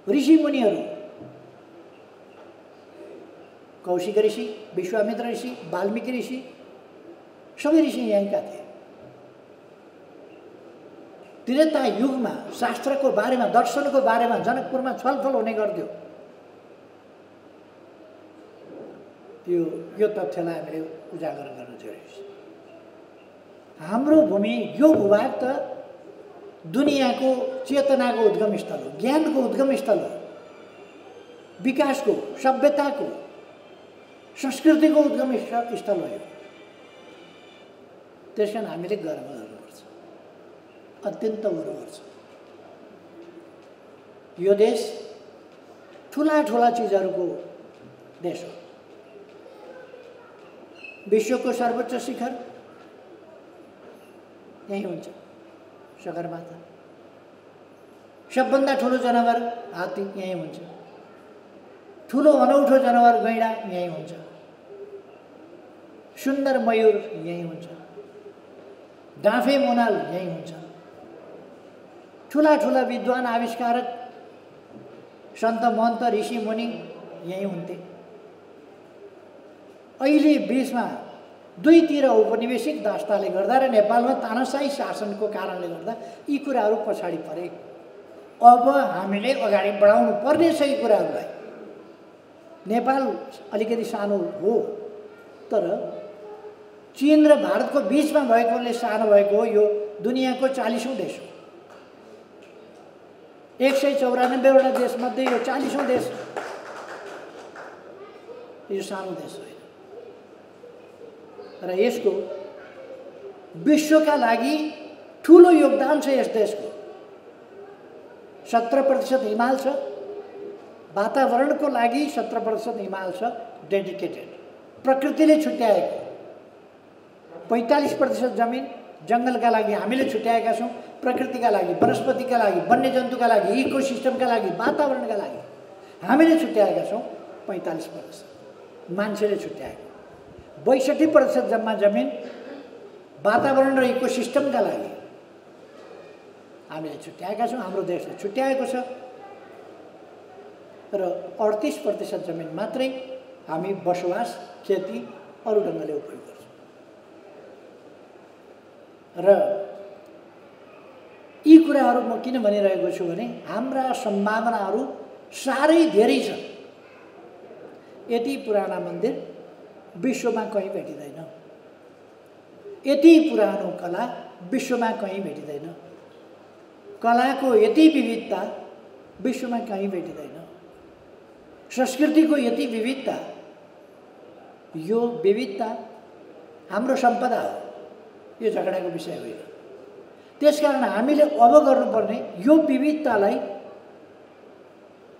ऋषिमुनिहरू, कौशिक ऋषि, विश्वामित्र ऋषि, वाल्मीकि ऋषि, सबै ऋषि यहीँका थिए। त्रेता युगमा शास्त्रको बारेमा, दर्शनको बारेमा जनकपुरमा छलफल हुने गर्थ्यो। यो तथ्यलाई हामीले उजागर गर्न जरुरी छ। हाम्रो भूमि, यो भूभाग त दुनियाँको चेतनाको उद्गम स्थल हो, ज्ञानको उद्गम स्थल हो, विकासको, सभ्यताको, संस्कृतिको उद्गम स्थल हो। त्यस कारण हामीले गर्व गर्नुपर्छ, अत्यन्त गर्व छ। यो देश ठुला ठुला चिजहरूको देश हो। विश्वको सर्वोच्च शिखर यही हुन्छ, सगरमाथा। सबभन्दा ठुलो जनावर हात्ती यही हुन्छ। ठुलो अनौठो जनावर गैँडा यही हुन्छ। सुन्दर मयूर यही हुन्छ। डाँफे मोनाल यही हुन्छ। ठुला ठुला विद्वान, आविष्कारक, सन्त महन्त, ऋषि मुनि यही हुन्थे। अहिले बिचमा दुईतिर औपनिवेशिक दास्ताले गर्दा र नेपालमा तानाशाही शासनको कारणले गर्दा यी कुराहरू पछाडि परे। अब हामीले अगाडि बढाउनु पर्ने छ यी कुराहरूलाई। नेपाल अलिकति सानो हो, तर चीन र भारतको बिचमा भएकोले सानो भएको हो। यो दुनियाँको 40औं देश हो। 194वटा देशमध्ये यो 40औं देश। यो सानो देश होइन र यसको विश्वका लागि ठुलो योगदान छ। यस देशको 70% हिमाल छ। वातावरणको लागि 70% हिमाल छ डेडिकेटेड, प्रकृतिले छुट्याएको। 45% जमिन जङ्गलका लागि हामीले छुट्याएका छौँ। प्रकृतिका लागि, वनस्पतिका लागि, वन्यजन्तुका लागि, इकोसिस्टमका लागि, वातावरणका लागि हामीले छुट्याएका छौँ 45%। मान्छेले छुट्याएको 62% जम्मा जमिन वातावरण र इकोसिस्टमका लागि हामीले छुट्याएका छौँ। हाम्रो देशले छुट्याएको छ र 38% जमिन मात्रै हामी बसोबास खेती अरू ढङ्गले उपयोग गर्छौँ। र यी कुराहरू म किन भनिरहेको छु भने हाम्रा सम्भावनाहरू साह्रै धेरै छन्। यति पुराना मन्दिर विश्वमा कहीँ भेटिँदैन, यति पुरानो कला विश्वमा कहीँ भेटिँदैन, कलाको यति विविधता विश्वमा कहीँ भेटिँदैन, संस्कृतिको यति विविधता। यो विविधता हाम्रो सम्पदा हो, यो झगडाको विषय होइन। त्यसकारण हामीले अब गर्नुपर्ने यो विविधतालाई,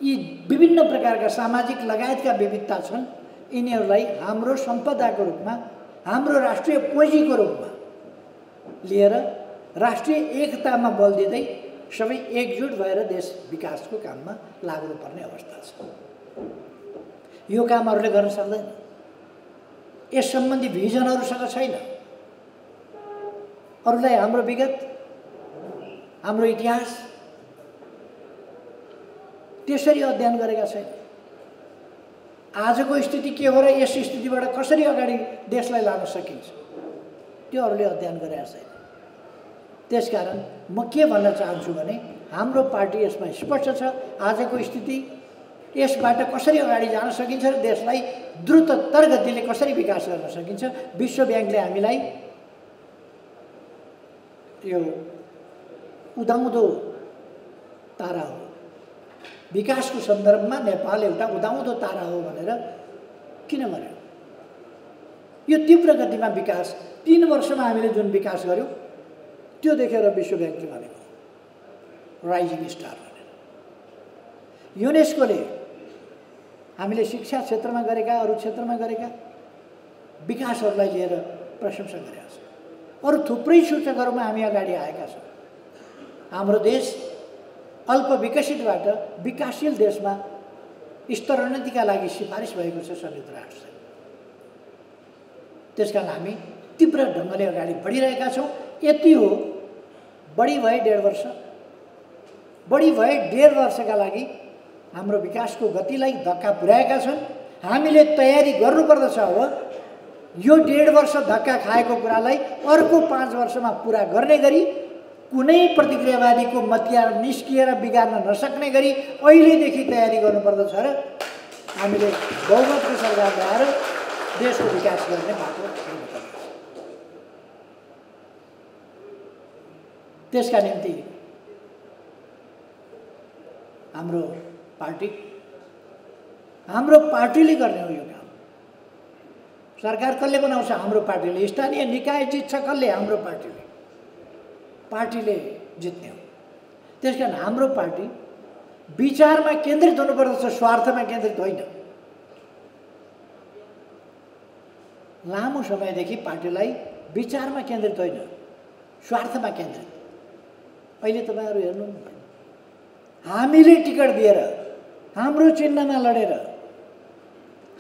यी विभिन्न प्रकारका सामाजिक लगायतका विविधता छन्, यिनीहरूलाई हाम्रो सम्पदाको रूपमा, हाम्रो राष्ट्रिय पुँजीको रूपमा लिएर राष्ट्रिय एकतामा बल दिँदै सबै एकजुट भएर देश विकासको काममा लाग्नुपर्ने अवस्था छ। यो काम अरूले गर्न सक्दैन। यस सम्बन्धी भिजनहरूसँग छैन। अरूलाई हाम्रो विगत, हाम्रो इतिहास त्यसरी अध्ययन गरेका छैन। आजको स्थिति के हो र यस स्थितिबाट कसरी अगाडि देशलाई लान सकिन्छ, त्यो अरूले अध्ययन गरेका छैन। त्यसकारण म के भन्न चाहन्छु भने हाम्रो पार्टी यसमा स्पष्ट छ। आजको स्थिति, यसबाट कसरी अगाडि जान सकिन्छ र देशलाई द्रुततर गतिले कसरी विकास गर्न सकिन्छ। विश्व ब्याङ्कले हामीलाई यो उदाउँदो तारा हो, विकासको सन्दर्भमा नेपाल एउटा उदाउँदो तारा हो भनेर किन भन्यो? यो तीव्र गतिमा विकास 3 वर्षमा हामीले जुन विकास गर्यौँ त्यो देखेर विश्व ब्याङ्कले भनेको राइजिङ स्टार भनेर। युनेस्कोले हामीले शिक्षा क्षेत्रमा गरेका, अरू क्षेत्रमा गरेका विकासहरूलाई लिएर प्रशंसा गरेका छौँ। अरू थुप्रै सूचकहरूमा हामी अगाडि आएका छौँ। हाम्रो देश अल्प विकसितबाट विकासशील देशमा स्तरोन्नतिका लागि सिफारिस भएको छ संयुक्त राष्ट्रसँग। त्यसकारण हामी तीव्र ढङ्गले अगाडि बढिरहेका छौँ। यति हो, बढी भए 1.5 वर्ष, बढी भए 1.5 वर्षका लागि हाम्रो विकासको गतिलाई धक्का पुर्याएका छन्। हामीले तयारी गर्नुपर्दछ। अब यो 1.5 वर्ष धक्का खाएको कुरालाई अर्को 5 वर्षमा पुरा गर्ने गरी कुनै प्रतिक्रियावादीको मतियार निस्किएर बिगार्न नसक्ने गरी अहिलेदेखि तयारी गर्नुपर्दछ र हामीले बहुमतको सरकार ल्याएर देशको विकास गर्ने बाटो हिँड्नुपर्दछ। त्यसका निम्ति हाम्रो पार्टीले गर्ने हो यो काम। सरकार कसले बनाउँछ? हाम्रो पार्टीले। स्थानीय निकाय जित्छ कसले? हाम्रो पार्टीले जित्ने हो। त्यसकारण हाम्रो पार्टी विचारमा केन्द्रित हुनुपर्दछ, स्वार्थमा केन्द्रित होइन। लामो समयदेखि पार्टीलाई विचारमा केन्द्रित होइन, स्वार्थमा केन्द्रित। अहिले तपाईँहरू हेर्नु, हामीले टिकट दिएर, हाम्रो चिन्हमा लडेर,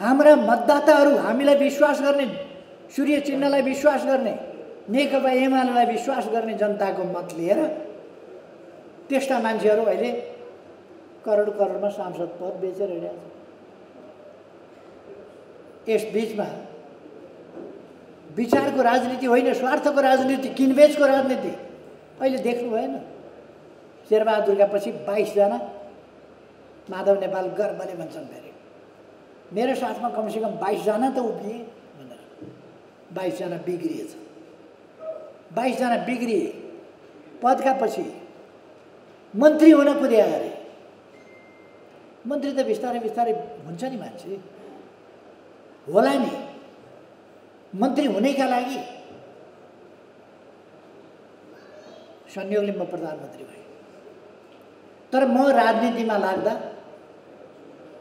हाम्रा मतदाताहरू हामीलाई विश्वास गर्ने, सूर्य चिन्हलाई विश्वास गर्ने, नेकपा एमालेलाई विश्वास गर्ने जनताको मत लिएर त्यस्ता मान्छेहरू अहिले करोड करोडमा सांसद पद बेचेर हिँडेका छन्। यस बिचमा विचारको राजनीति होइन, स्वार्थको राजनीति, किनबेचको राजनीति अहिले देख्नु भएन? शेरबहादुरका पछि 22 जना माधव नेपाल गर्वले भन्छन्, फेरि मेरो साथमा कमसेकम 22 जना त उभिए भनेर। 22 जना बिग्रिएछ, 22 जना बिग्रिए। पदका पछि मन्त्री हुन कुद्या अरे। मन्त्री त बिस्तारै बिस्तारै हुन्छ नि, मान्छे होला नि। मन्त्री हुनेका लागि संयोगले म प्रधानमन्त्री भएँ। तर म राजनीतिमा लाग्दा,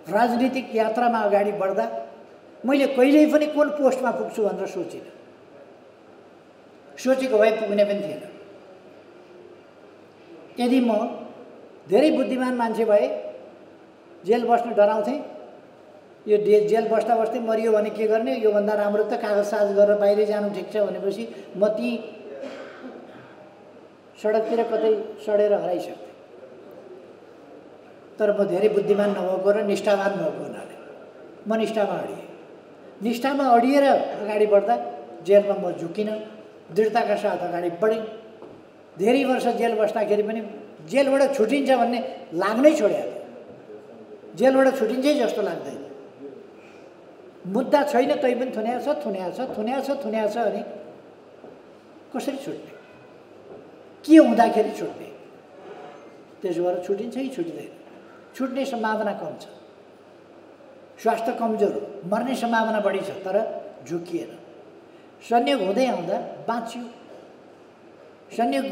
राजनीतिक यात्रामा अगाडि बढ्दा मैले कहिल्यै पनि कुन पोस्टमा पुग्छु भनेर सोचिनँ। सोचेको भए पुग्ने पनि थिएन। यदि म धेरै बुद्धिमान मान्छे भए जेल बस्न डराउँथेँ। यो जेल बस्दा बस्दै मरियो भने के गर्ने? योभन्दा राम्रो त कागजसाज गरेर बाहिरै जानु ठिक छ भनेपछि म ती सडकतिर कतै सडेर हराइसक्थेँ। तर म धेरै बुद्धिमान नभएको र निष्ठावान भएको हुनाले म निष्ठामा अडिएँ। निष्ठामा अडिएर अगाडि बढ्दा जेलमा म झुकिनँ, दृढताका साथ अगाडि बढेँ। धेरै वर्ष जेल बस्दाखेरि पनि जेलबाट छुटिन्छ भन्ने लाग्नै छोड्यो। जेलबाट छुटिन्छै जस्तो लाग्दैन। मुद्दा छैन तै पनि थुन्याएको छ अनि कसरी छुट्ने, के हुँदाखेरि छुट्ने? त्यसो भएर छुटिन्छ कि छुटिँदैन? छुट्ने सम्भावना कम छ, स्वास्थ्य कमजोर, मर्ने सम्भावना बढी छ, तर झुकिएन। संयोग हुँदै आउँदा बाँचियो, संयोग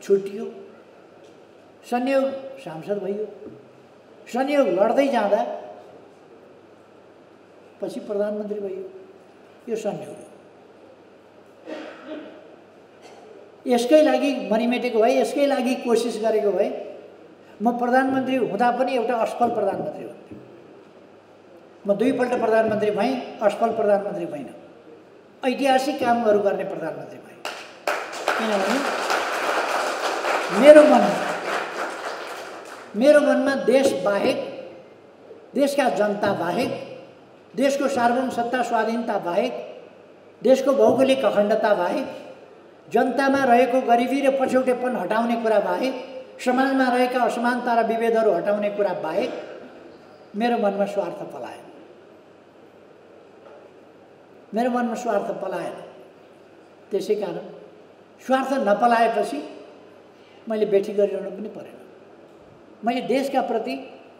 छुटियो, संयोग सांसद भयो, संयोग लड्दै जाँदा पछि प्रधानमन्त्री भयो। यो संयोग हो। यसकै लागि मरिमेटेको भए, यसकै लागि कोसिस गरेको भए म प्रधानमन्त्री हुँदा पनि एउटा असफल प्रधानमन्त्री हुन्थेँ। म दुईपल्ट प्रधानमन्त्री भएँ, असफल प्रधानमन्त्री भएन, ऐतिहासिक कामहरू गर्ने प्रधानमन्त्री भएँ। किनभने मेरो मनमा देश बाहेक, देशका जनता बाहेक, देशको सार्वभौम सत्ता स्वाधीनता बाहेक, देशको भौगोलिक अखण्डता बाहेक, जनतामा रहेको गरिबी र पछौटेपन हटाउने कुरा बाहेक, समाजमा रहेका असमानता र विभेदहरू हटाउने कुरा बाहेक मेरो मनमा स्वार्थ पलाएन। मेरो मनमा स्वार्थ पलाएन। त्यसै कारण स्वार्थ नपलाएपछि मैले बेठी गरिरहनु पनि परेन। मैले देशका प्रति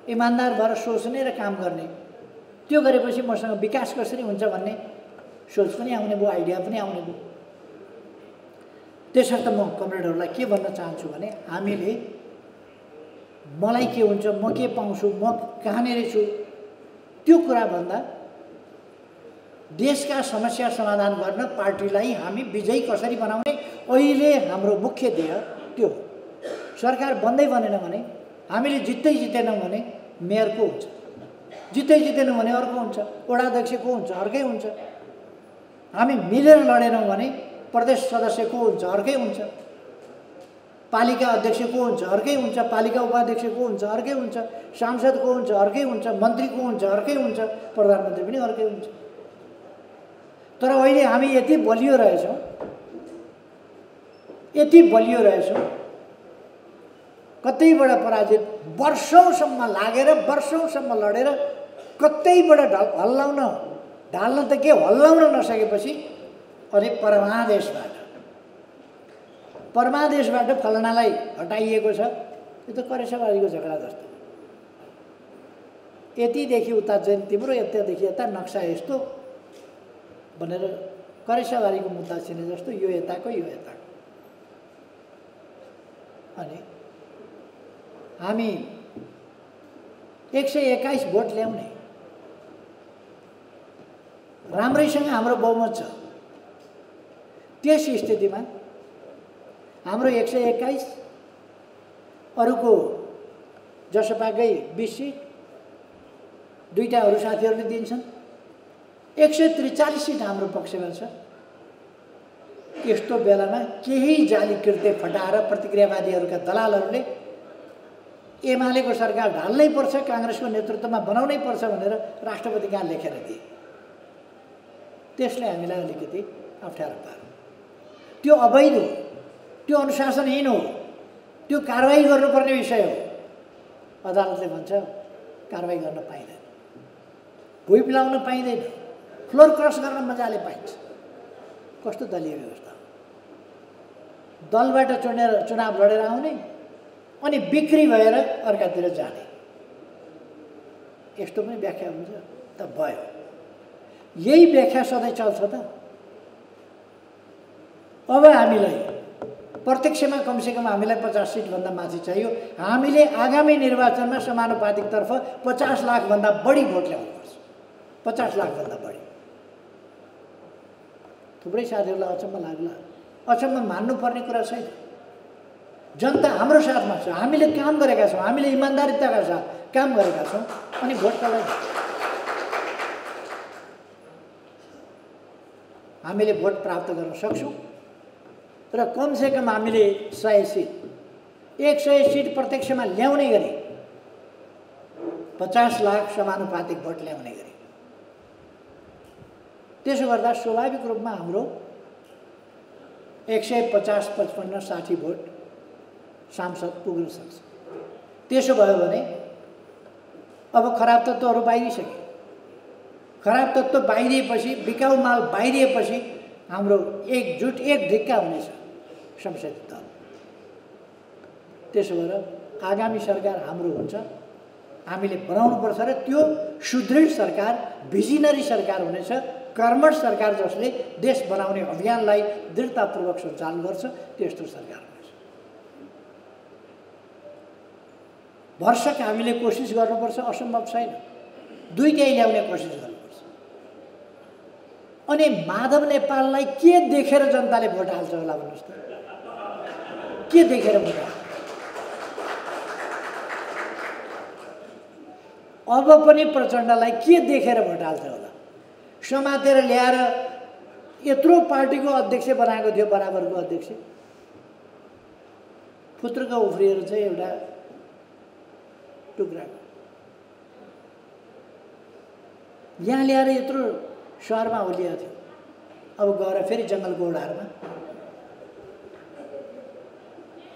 इमान्दार भएर सोच्ने र काम गर्ने, त्यो गरेपछि मसँग विकास कसरी हुन्छ भन्ने सोच पनि आउने भयो, आइडिया पनि आउने भयो। त्यसर्थ म कमरेडहरूलाई के भन्न चाहन्छु भने हामीले मलाई के हुन्छ, म के पाउँछु, म कहाँनिर छु, त्यो कुरा भन्दा देशका समस्या समाधान गर्न पार्टीलाई हामी विजयी कसरी बनाउने, अहिले हाम्रो मुख्य ध्येय त्यो हो। सरकार बन्दै बनेन भने, हामीले जितेनौँ भने मेयर को हुन्छ, जितेनौँ भने अर्को हुन्छ, वडाध्यक्ष को हुन्छ, अर्कै हुन्छ। हामी मिलेर लडेनौँ भने प्रदेश सदस्य को हुन्छ, अर्कै हुन्छ। पालिका अध्यक्ष को हुन्छ, अर्कै हुन्छ। पालिका उपाध्यक्ष को हुन्छ, अर्कै हुन्छ। सांसद को हुन्छ, अर्कै हुन्छ। मन्त्री को हुन्छ, अर्कै हुन्छ। प्रधानमन्त्री पनि अर्कै हुन्छ। तर अहिले हामी यति बलियो रहेछौँ, कतैबाट पराजित, वर्षौंसम्म लागेर, वर्षौंसम्म लडेर, कतैबाट ढाल्न त के हल्लाउन नसकेपछि अनि परमादेशबाट फलनालाई हटाइएको छ। यो त करेसाबारीको झगडा जस्तो। यतिदेखि उता चाहिँ तिम्रो, यतादेखि यता नक्सा यस्तो भनेर करेसाबारीको मुद्दा छिने जस्तो, यो यताको यो यताको। अनि हामी 121 भोट ल्याउने, राम्रैसँग हाम्रो बहुमत छ। त्यस स्थितिमा हाम्रो 121, अरूको जसपाकै 20 सिट, दुईटा अरू साथीहरूले दिन्छन्, 143 सिट हाम्रो पक्षमा छ। यस्तो बेलामा केही जाली कृत्य फटाएर प्रतिक्रियावादीहरूका दलालहरूले एमालेको सरकार ढाल्नै पर्छ, काङ्ग्रेसको नेतृत्वमा बनाउनै पर्छ भनेर राष्ट्रपति कहाँ लेखेर दिए। त्यसले हामीलाई अलिकति अप्ठ्यारो पार्यो। त्यो अवैध हो, त्यो अनुशासनहीन हो, त्यो कारवाही गर्नुपर्ने विषय हो। अदालतले भन्छ कारवाही गर्न पाइँदैन, भुइँ पिलाउन पाइँदैन, फ्लोर क्रस गर्न मजाले पाइन्छ। कस्तो दलीय व्यवस्था हो? दलबाट चुनाव लडेर आउने अनि बिक्री भएर अर्कातिर जाने, यस्तो पनि व्याख्या हुन्छ त? भयो, यही व्याख्या सधैँ चल्छ त? अब हामीलाई प्रत्यक्षमा कमसेकम हामीलाई 50 सिटभन्दा माथि चाहियो। हामीले आगामी निर्वाचनमा समानुपातिकतर्फ 50 लाखभन्दा बढी भोट ल्याउनुपर्छ। 50 लाखभन्दा बढी। थुप्रै साथीहरूलाई अचम्म लाग्ला, अचम्म मान्नुपर्ने कुरा छैन। जनता हाम्रो साथमा छ, हामीले काम गरेका छौँ, हामीले इमान्दारिताका साथ काम गरेका छौँ, अनि भोट कसलाई? हामीले भोट प्राप्त गर्न सक्छौँ र कमसेकम हामीले 100 सिट, 100 सिट प्रत्यक्षमा ल्याउने गरी 50 लाख समानुपातिक भोट ल्याउने गरी त्यसो गर्दा स्वाभाविक रूपमा हाम्रो 150, 55, 60 भोट सांसद पुग्न सक्छ। त्यसो भयो भने अब खराब तत्त्वहरू बाहिरिसके। खराब तत्त्व बाहिरिएपछि, बिकाउ माल बाहिरिएपछि हाम्रो एकजुट, एक ढिक्का हुनेछ संसदीय दल। त्यसो भएर आगामी सरकार हाम्रो हुन्छ, हामीले बनाउनुपर्छ र त्यो सुदृढ सरकार, भिजनरी सरकार हुनेछ, कर्मठ सरकार जसले देश बनाउने अभियानलाई दृढतापूर्वक सञ्चालन गर्छ, त्यस्तो सरकार हुनेछ। भरसक हामीले कोसिस गर्नुपर्छ, असम्भव छैन, दुईटै ल्याउने कोसिस गर्नुपर्छ। अनि माधव नेपाललाई के देखेर जनताले भोट हाल्छ होला भन्नुहोस् त? के देखेर भोट हाल्छ? अब पनि प्रचण्डलाई के देखेर भोट हाल्छ होला? समातेर ल्याएर यत्रो पार्टीको अध्यक्ष बनाएको थियो, बराबरको अध्यक्ष, पुत्रको उफ्रिएर चाहिँ एउटा टुक्राको यहाँ ल्याएर यत्रो सहरमा ओलिएको थियो। अब गएर फेरि जङ्गलको ओडारमा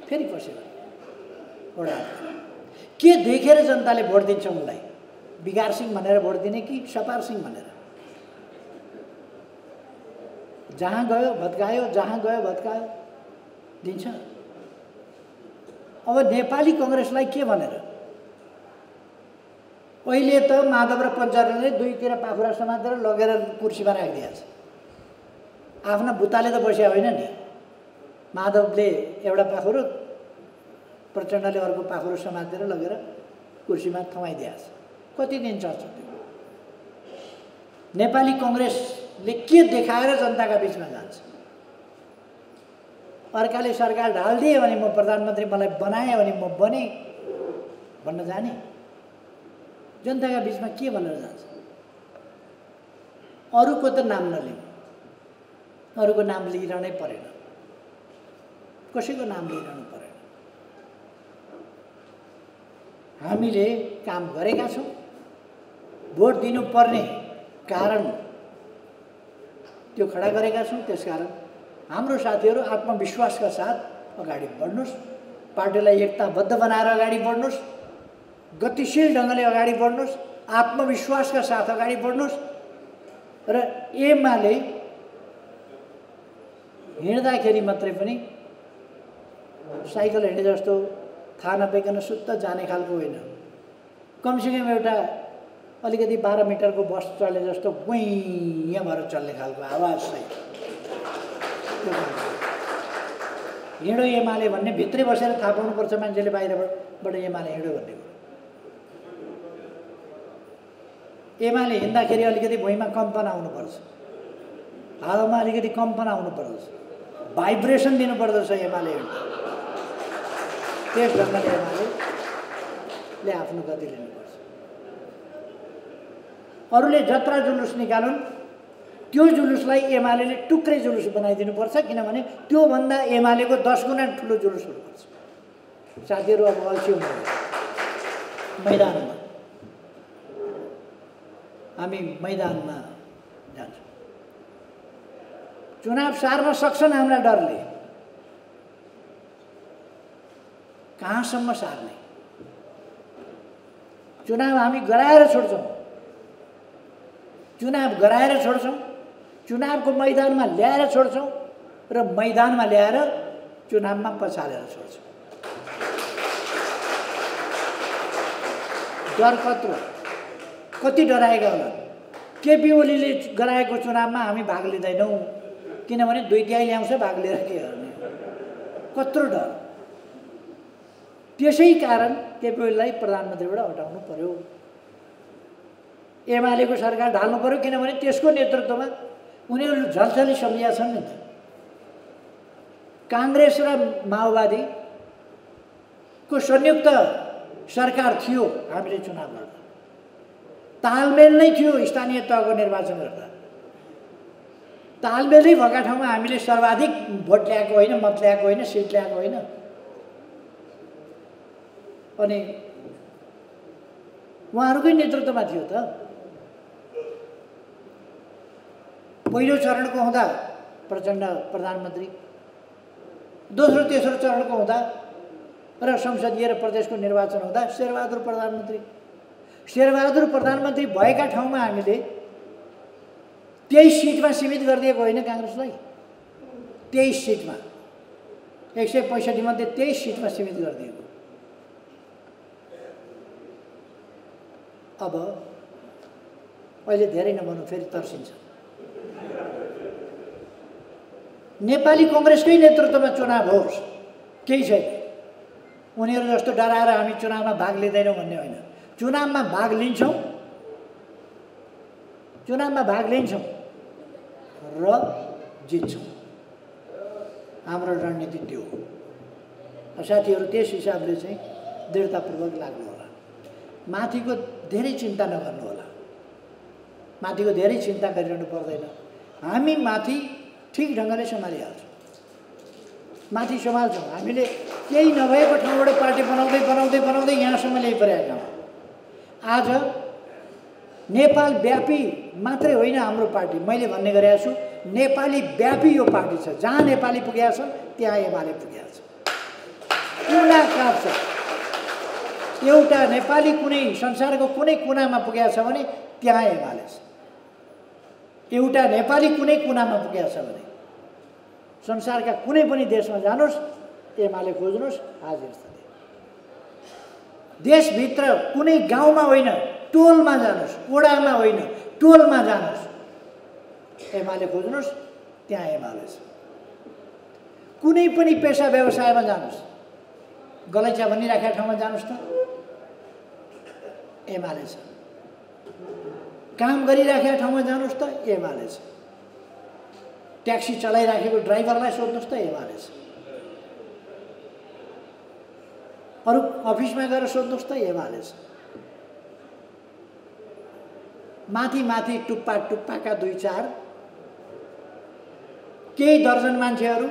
फेरि पस्यो ओडारमा। के देखेर जनताले भोट दिन्छ उनलाई? बिगार सिंह भनेर भोट दिने कि सपार सिंह भनेर? जहाँ गयो भत्कायो, जहाँ गयो भत्कायो, दिन्छ। अब नेपाली कांग्रेसलाई के भनेर? अहिले त माधव र पञ्चरले दुईतिर पाखुरा समातेर लगेर कुर्सीमा राखिदिएछ। आफ्ना बुताले त बस्या होइन नि। माधवले एउटा पाखुरो, प्रचण्डले अर्को पाखुरो समातेर लगेर कुर्सीमा थमाइदिएछ। कति दिन चल्छ त्यो? नेपाली कांग्रेसले के देखाएर जनताका बिचमा जान्छ? अर्काले सरकार ढालिदिए भने म प्रधानमन्त्री, मलाई बनाए भने म बने भन्न जाने? जनताका बिचमा के भनेर जान्छ? अरूको त नाम नलिउँ, अरूको नाम लिइरहनै परेन, कसैको नाम लिइरहनु परेन। हामीले काम गरेका छौँ, भोट दिनुपर्ने कारण त्यो खडा गरेका छौँ। त्यसकारण हाम्रो साथीहरू आत्मविश्वासका साथ अगाडि बढ्नुहोस्, पार्टीलाई एकताबद्ध बनाएर अगाडि बढ्नुहोस्, गतिशील ढङ्गले अगाडि बढ्नुहोस्, आत्मविश्वासका साथ अगाडि बढ्नुहोस् र एमाले हिँड्दाखेरि मात्रै पनि साइकल हिँडे जस्तो थाहा नपाइकन सुत्त जाने खालको होइन। कमसेकम एउटा अलिकति 12 मिटरको बस चले जस्तो गुइँ भएर चल्ने खालको आवाज सहित हिँडो एमाले भन्ने भित्रै बसेर थाहा पाउनुपर्छ मान्छेले, बाहिरबाट एमाले हिँड्यो भन्ने कुरो। एमाले हिँड्दाखेरि अलिकति भुइँमा कम्पन आउनुपर्छ, हावामा अलिकति कम्पन आउनुपर्छ, भाइब्रेसन दिनुपर्दछ एमाले हिँड्दा। त्यस ढङ्गले एमाले आफ्नो गति लिनुपर्छ। अरूले जत्रा जुलुस निकालुन्, त्यो जुलुसलाई एमाले टुक्रै जुलुस बनाइदिनुपर्छ, किनभने त्योभन्दा एमालेको 10 गुणा ठुलो जुलुस हुनुपर्छ। साथीहरू अब अल्छी हुनुहुन्छ, मैदानमा हामी मैदानमा जान्छौँ। चुनाव सार्न सक्छन् हाम्रा डरले, कहाँसम्म सार्ने? चुनाव हामी गराएर छोड्छौँ, चुनाव गराएर छोड्छौँ, चुनावको मैदानमा ल्याएर छोड्छौँ र मैदानमा ल्याएर चुनावमा पछारेर छोड्छौँ। डर कत्रो, कति डराएका होला? केपी ओलीले गराएको चुनावमा हामी भाग लिँदैनौँ, किनभने 2 ल्याउँछ, भाग लिएर के गर्ने? कत्रो डर। त्यसै कारण केपी ओलीलाई प्रधानमन्त्रीबाट हटाउनु पर्यो, एमालेको सरकार ढाल्नु पर्यो, किनभने त्यसको नेतृत्वमा उनीहरू झल्झली सम्झिया छन् नि त। काङ्ग्रेस र माओवादीको संयुक्त सरकार थियो, हामीले चुनाव लड्दा तालमेल नै थियो। स्थानीय तहको निर्वाचन गर्दा तालमेलै भएका ठाउँमा हामीले सर्वाधिक भोट ल्याएको होइन, मत ल्याएको होइन, सिट ल्याएको होइन। अनि उहाँहरूकै नेतृत्वमा थियो त। पहिलो चरणको हुँदा प्रचण्ड प्रधानमन्त्री, दोस्रो तेस्रो चरणको हुँदा र संसदीय र प्रदेशको निर्वाचन हुँदा शेरबहादुर प्रधानमन्त्री। शेरबहादुर प्रधानमन्त्री भएका ठाउँमा हामीले 23 सिटमा सीमित गरिदिएको होइन काङ्ग्रेसलाई। 23 सिटमा 165 मध्ये 23 सिटमा सीमित गरिदिएको। अब अहिले धेरै नभन्नु फेरि तर्सिन्छ। नेपाली कङ्ग्रेसकै नेतृत्वमा चुनाव होस्, केही छैन। उनीहरू जस्तो डराएर हामी चुनावमा भाग लिँदैनौँ भन्ने होइन। चुनावमा भाग लिन्छौँ, चुनावमा भाग लिन्छौँ र जित्छौँ। हाम्रो रणनीति त्यो हो। साथीहरू त्यस हिसाबले चाहिँ दृढतापूर्वक लाग्नु होला। माथिको धेरै चिन्ता नगर्नु होला। माथिको धेरै चिन्ता गरिरहनु पर्दैन। हामी माथि ठिक ढङ्गले सम्हालिहाल्छौँ। माथि सम्हाल्छौँ। हामीले केही नभएको ठाउँबाट पार्टी बनाउँदै बनाउँदै बनाउँदै यहाँसम्म ल्याइपरेका हौँ। आज नेपाल व्यापी मात्रै होइन हाम्रो पार्टी। मैले भन्ने गरेको छु, नेपाली व्यापी यो पार्टी छ। जहाँ नेपाली पुगेका छन् त्यहाँ एमाले पुगेका छ। कुना काप्छ। एउटा नेपाली कुनै संसारको कुनै कुनामा पुगेको छ भने त्यहाँ एमाले छ। एउटा नेपाली कुनै कुनामा पुगेको छ भने संसारका कुनै पनि देशमा जानुहोस्, एमाले खोज्नुहोस्, हाजिर छ। देशभित्र कुनै गाउँमा होइन, टोलमा जानुहोस्, वडामा होइन, टोलमा जानुहोस्, एमाले खोज्नुहोस्, त्यहाँ एमाले छ। कुनै पनि पेसा व्यवसायमा जानुहोस्, गलैँचा भनिराखेका ठाउँमा जानुहोस् त एमाले छ। काम गरिराखेका ठाउँमा जानुहोस् त एमाले छ। ट्याक्सी चलाइराखेको ड्राइभरलाई सोध्नुहोस् त एमाले छ। अरू अफिसमा गएर सोध्नुहोस् त एमाले छ। माथि माथि टुप्पा टुप्पाका 2-4 केही दर्जन मान्छेहरू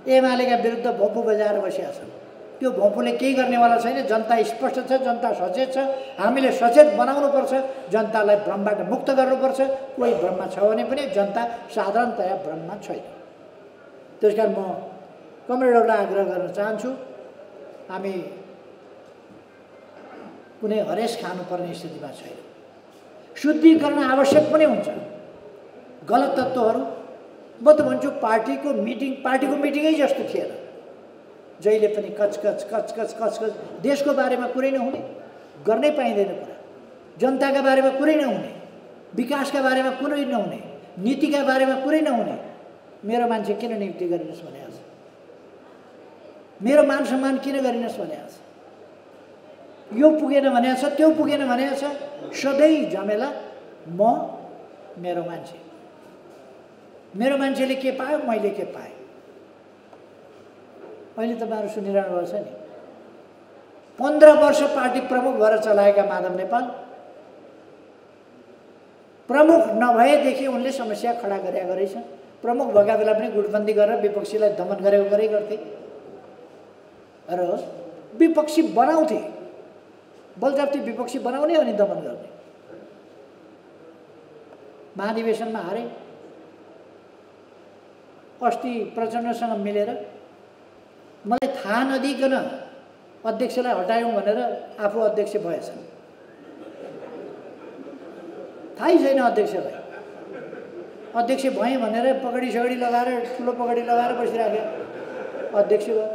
एमालेका विरुद्ध भोपु बजाएर बसेका छन्। त्यो भोपुले केही गर्नेवाला छैन। जनता स्पष्ट छ, जनता सचेत छ। हामीले सचेत बनाउनुपर्छ, जनतालाई भ्रमबाट मुक्त गर्नुपर्छ। कोही भ्रममा छ भने पनि जनता साधारणतया भ्रममा छैन। त्यसकारण म कमरेडहरूलाई आग्रह गर्न चाहन्छु, हामी कुनै हरेस खानुपर्ने स्थितिमा छैन। शुद्धिकरण आवश्यक पनि हुन्छ। गलत तत्त्वहरू, म त भन्छु पार्टीको मिटिङै जस्तो थिएन। जहिले पनि कचकच कचकच कचकच, देशको बारेमा कुरै नहुने, गर्नै पाइँदैन कुरा, जनताका बारेमा कुरै नहुने, विकासका बारेमा कुरै नहुने, नीतिका बारेमा कुरै नहुने। मेरो मान्छे किन नियुक्ति गरिनुहोस् भने आज, मेरो मान सम्मान किन गरिनुहोस् भने आज, यो पुगेन भने छ, त्यो पुगेन भने छ। सधैँ झमेला म, मेरो मान्छे, मेरो मान्छेले के पायो, मैले के पाएँ। अहिले तपाईँहरू सुनिरहनु भएको छ नि, 15 वर्ष पार्टी प्रमुख भएर चलाएका माधव नेपाल प्रमुख नभएदेखि उनले समस्या खडा गरेका छन्। प्रमुख भएका बेला पनि गुटबन्दी गरेर विपक्षीलाई दमन गरे गर्थे र विपक्षी बनाउँथे। बलजफ्ती विपक्षी बनाउने अनि दमन गर्ने। महाधिवेशनमा हारे। अस्ति प्रचण्डसँग मिलेर मलाई थाहा नदिकन अध्यक्षलाई हटायौँ भनेर आफू अध्यक्ष भएछन्। थाहै छैन अध्यक्षलाई। अध्यक्ष भएँ भनेर पगडी सगडी लगाएर, ठुलो पगडी लगाएर बसिराख्यो, अध्यक्ष भयो।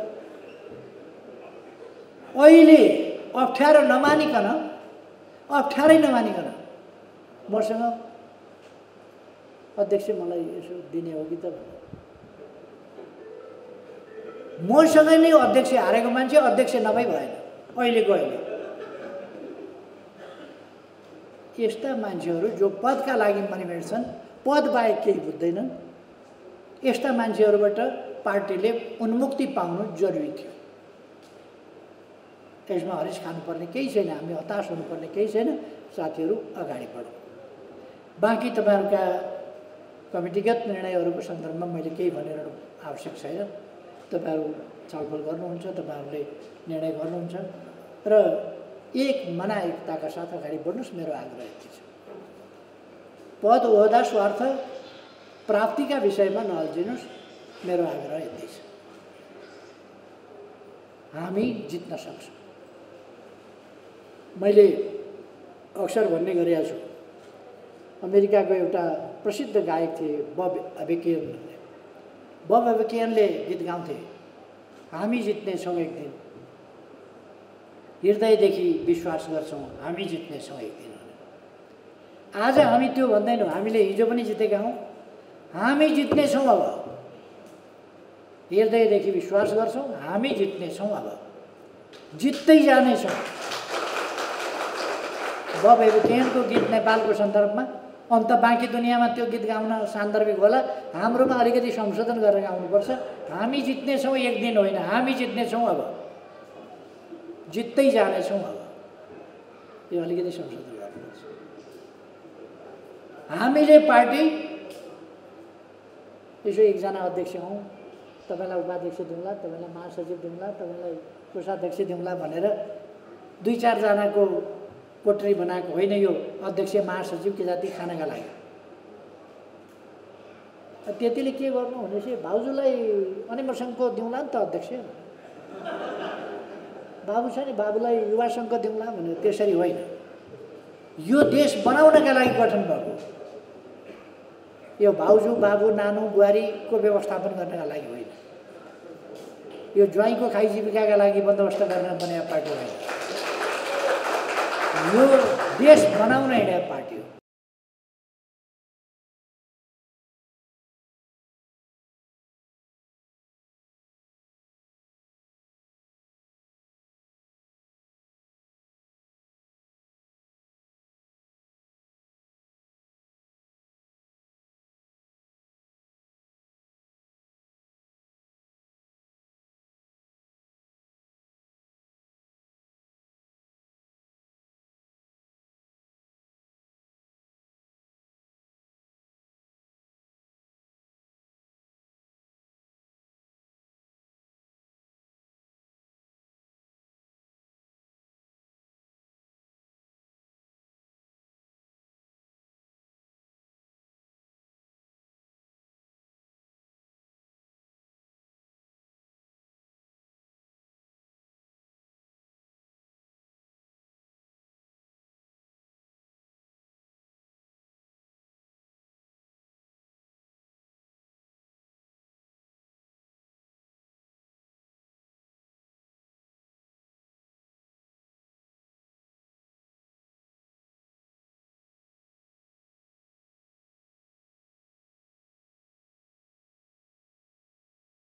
अहिले अप्ठ्यारै नमानिकन मसँग अध्यक्ष मलाई यसो दिने हो कि त, मसँग नै अध्यक्ष हारेको मान्छे अध्यक्ष नभई भएन अहिलेको अहिले। यस्ता मान्छेहरू जो पदका लागि मरिमेट्छन्, पद बाहेक केही बुझ्दैनन्, यस्ता मान्छेहरूबाट पार्टीले उन्मुक्ति पाउनु जरुरी थियो। त्यसमा हरेस खानुपर्ने केही छैन, हामी हताश हुनुपर्ने केही छैन। साथीहरू अगाडि बढौँ। बाँकी तपाईँहरूका कमिटीगत निर्णयहरूको सन्दर्भमा मैले केही भनेर आवश्यक छैन। तपाईँहरू छलफल गर्नुहुन्छ, तपाईँहरूले निर्णय गर्नुहुन्छ र एक मना एकताका साथ अगाडि बढ्नुहोस्। मेरो आग्रह यति छ। पद ओहदा स्वार्थ प्राप्तिका विषयमा नअल्झिनुहोस्। मेरो आग्रह यति छ, हामी जित्न सक्छौँ। मैले अक्सर भन्ने गरेको छु, अमेरिकाको एउटा प्रसिद्ध गायक थिए बब एबेकियन भन्ने। बब एबेकियनले गीत गाउँथे, हामी जित्नेछौँ एक दिन, हृदयदेखि विश्वास गर्छौँ हामी जित्नेछौँ एक दिन। आज हामी त्यो भन्दैनौँ, हामीले हिजो पनि जितेका हौँ, हामी जित्नेछौँ। अब हृदयदेखि विश्वास गर्छौँ हामी जित्नेछौँ, अब जित्दै जानेछौँ। बब एबेकियनको गीत नेपालको सन्दर्भमा, अन्त बाँकी दुनियाँमा त्यो गीत गाउन सान्दर्भिक होला, हाम्रोमा अलिकति संशोधन गरेर गाउनुपर्छ। हामी जित्नेछौँ एक दिन होइन, हामी जित्नेछौँ, अब जित्दै जानेछौँ। अब यो अलिकति संशोधन गर्नुपर्छ। हामीले पार्टी यसो एकजना अध्यक्ष हौँ, तपाईँलाई उपाध्यक्ष दिउँला, तपाईँलाई महासचिव दिउँला, तपाईँलाई कोषाध्यक्ष दिउँला भनेर 2-4 जनाको कोठरी बनाएको होइन यो अध्यक्ष महासचिव के जाति खानाका लागि। त्यतिले के गर्नु भनेपछि भाउजूलाई अनिमल सङ्घको दिउँला नि त अध्यक्ष, बाबु छ नि बाबुलाई युवा सङ्घ दिउँला भनेर, त्यसरी होइन। यो देश बनाउनका लागि गठन भएको, यो भाउजू बाबु नानु बुहारीको व्यवस्थापन गर्नका लागि होइन, यो ज्वाइँको खाइ जीविकाका लागि बन्दोबस्त गर्न बनेको पार्टी होइन, यो देश बनाउन हिँडेको पार्टी हो।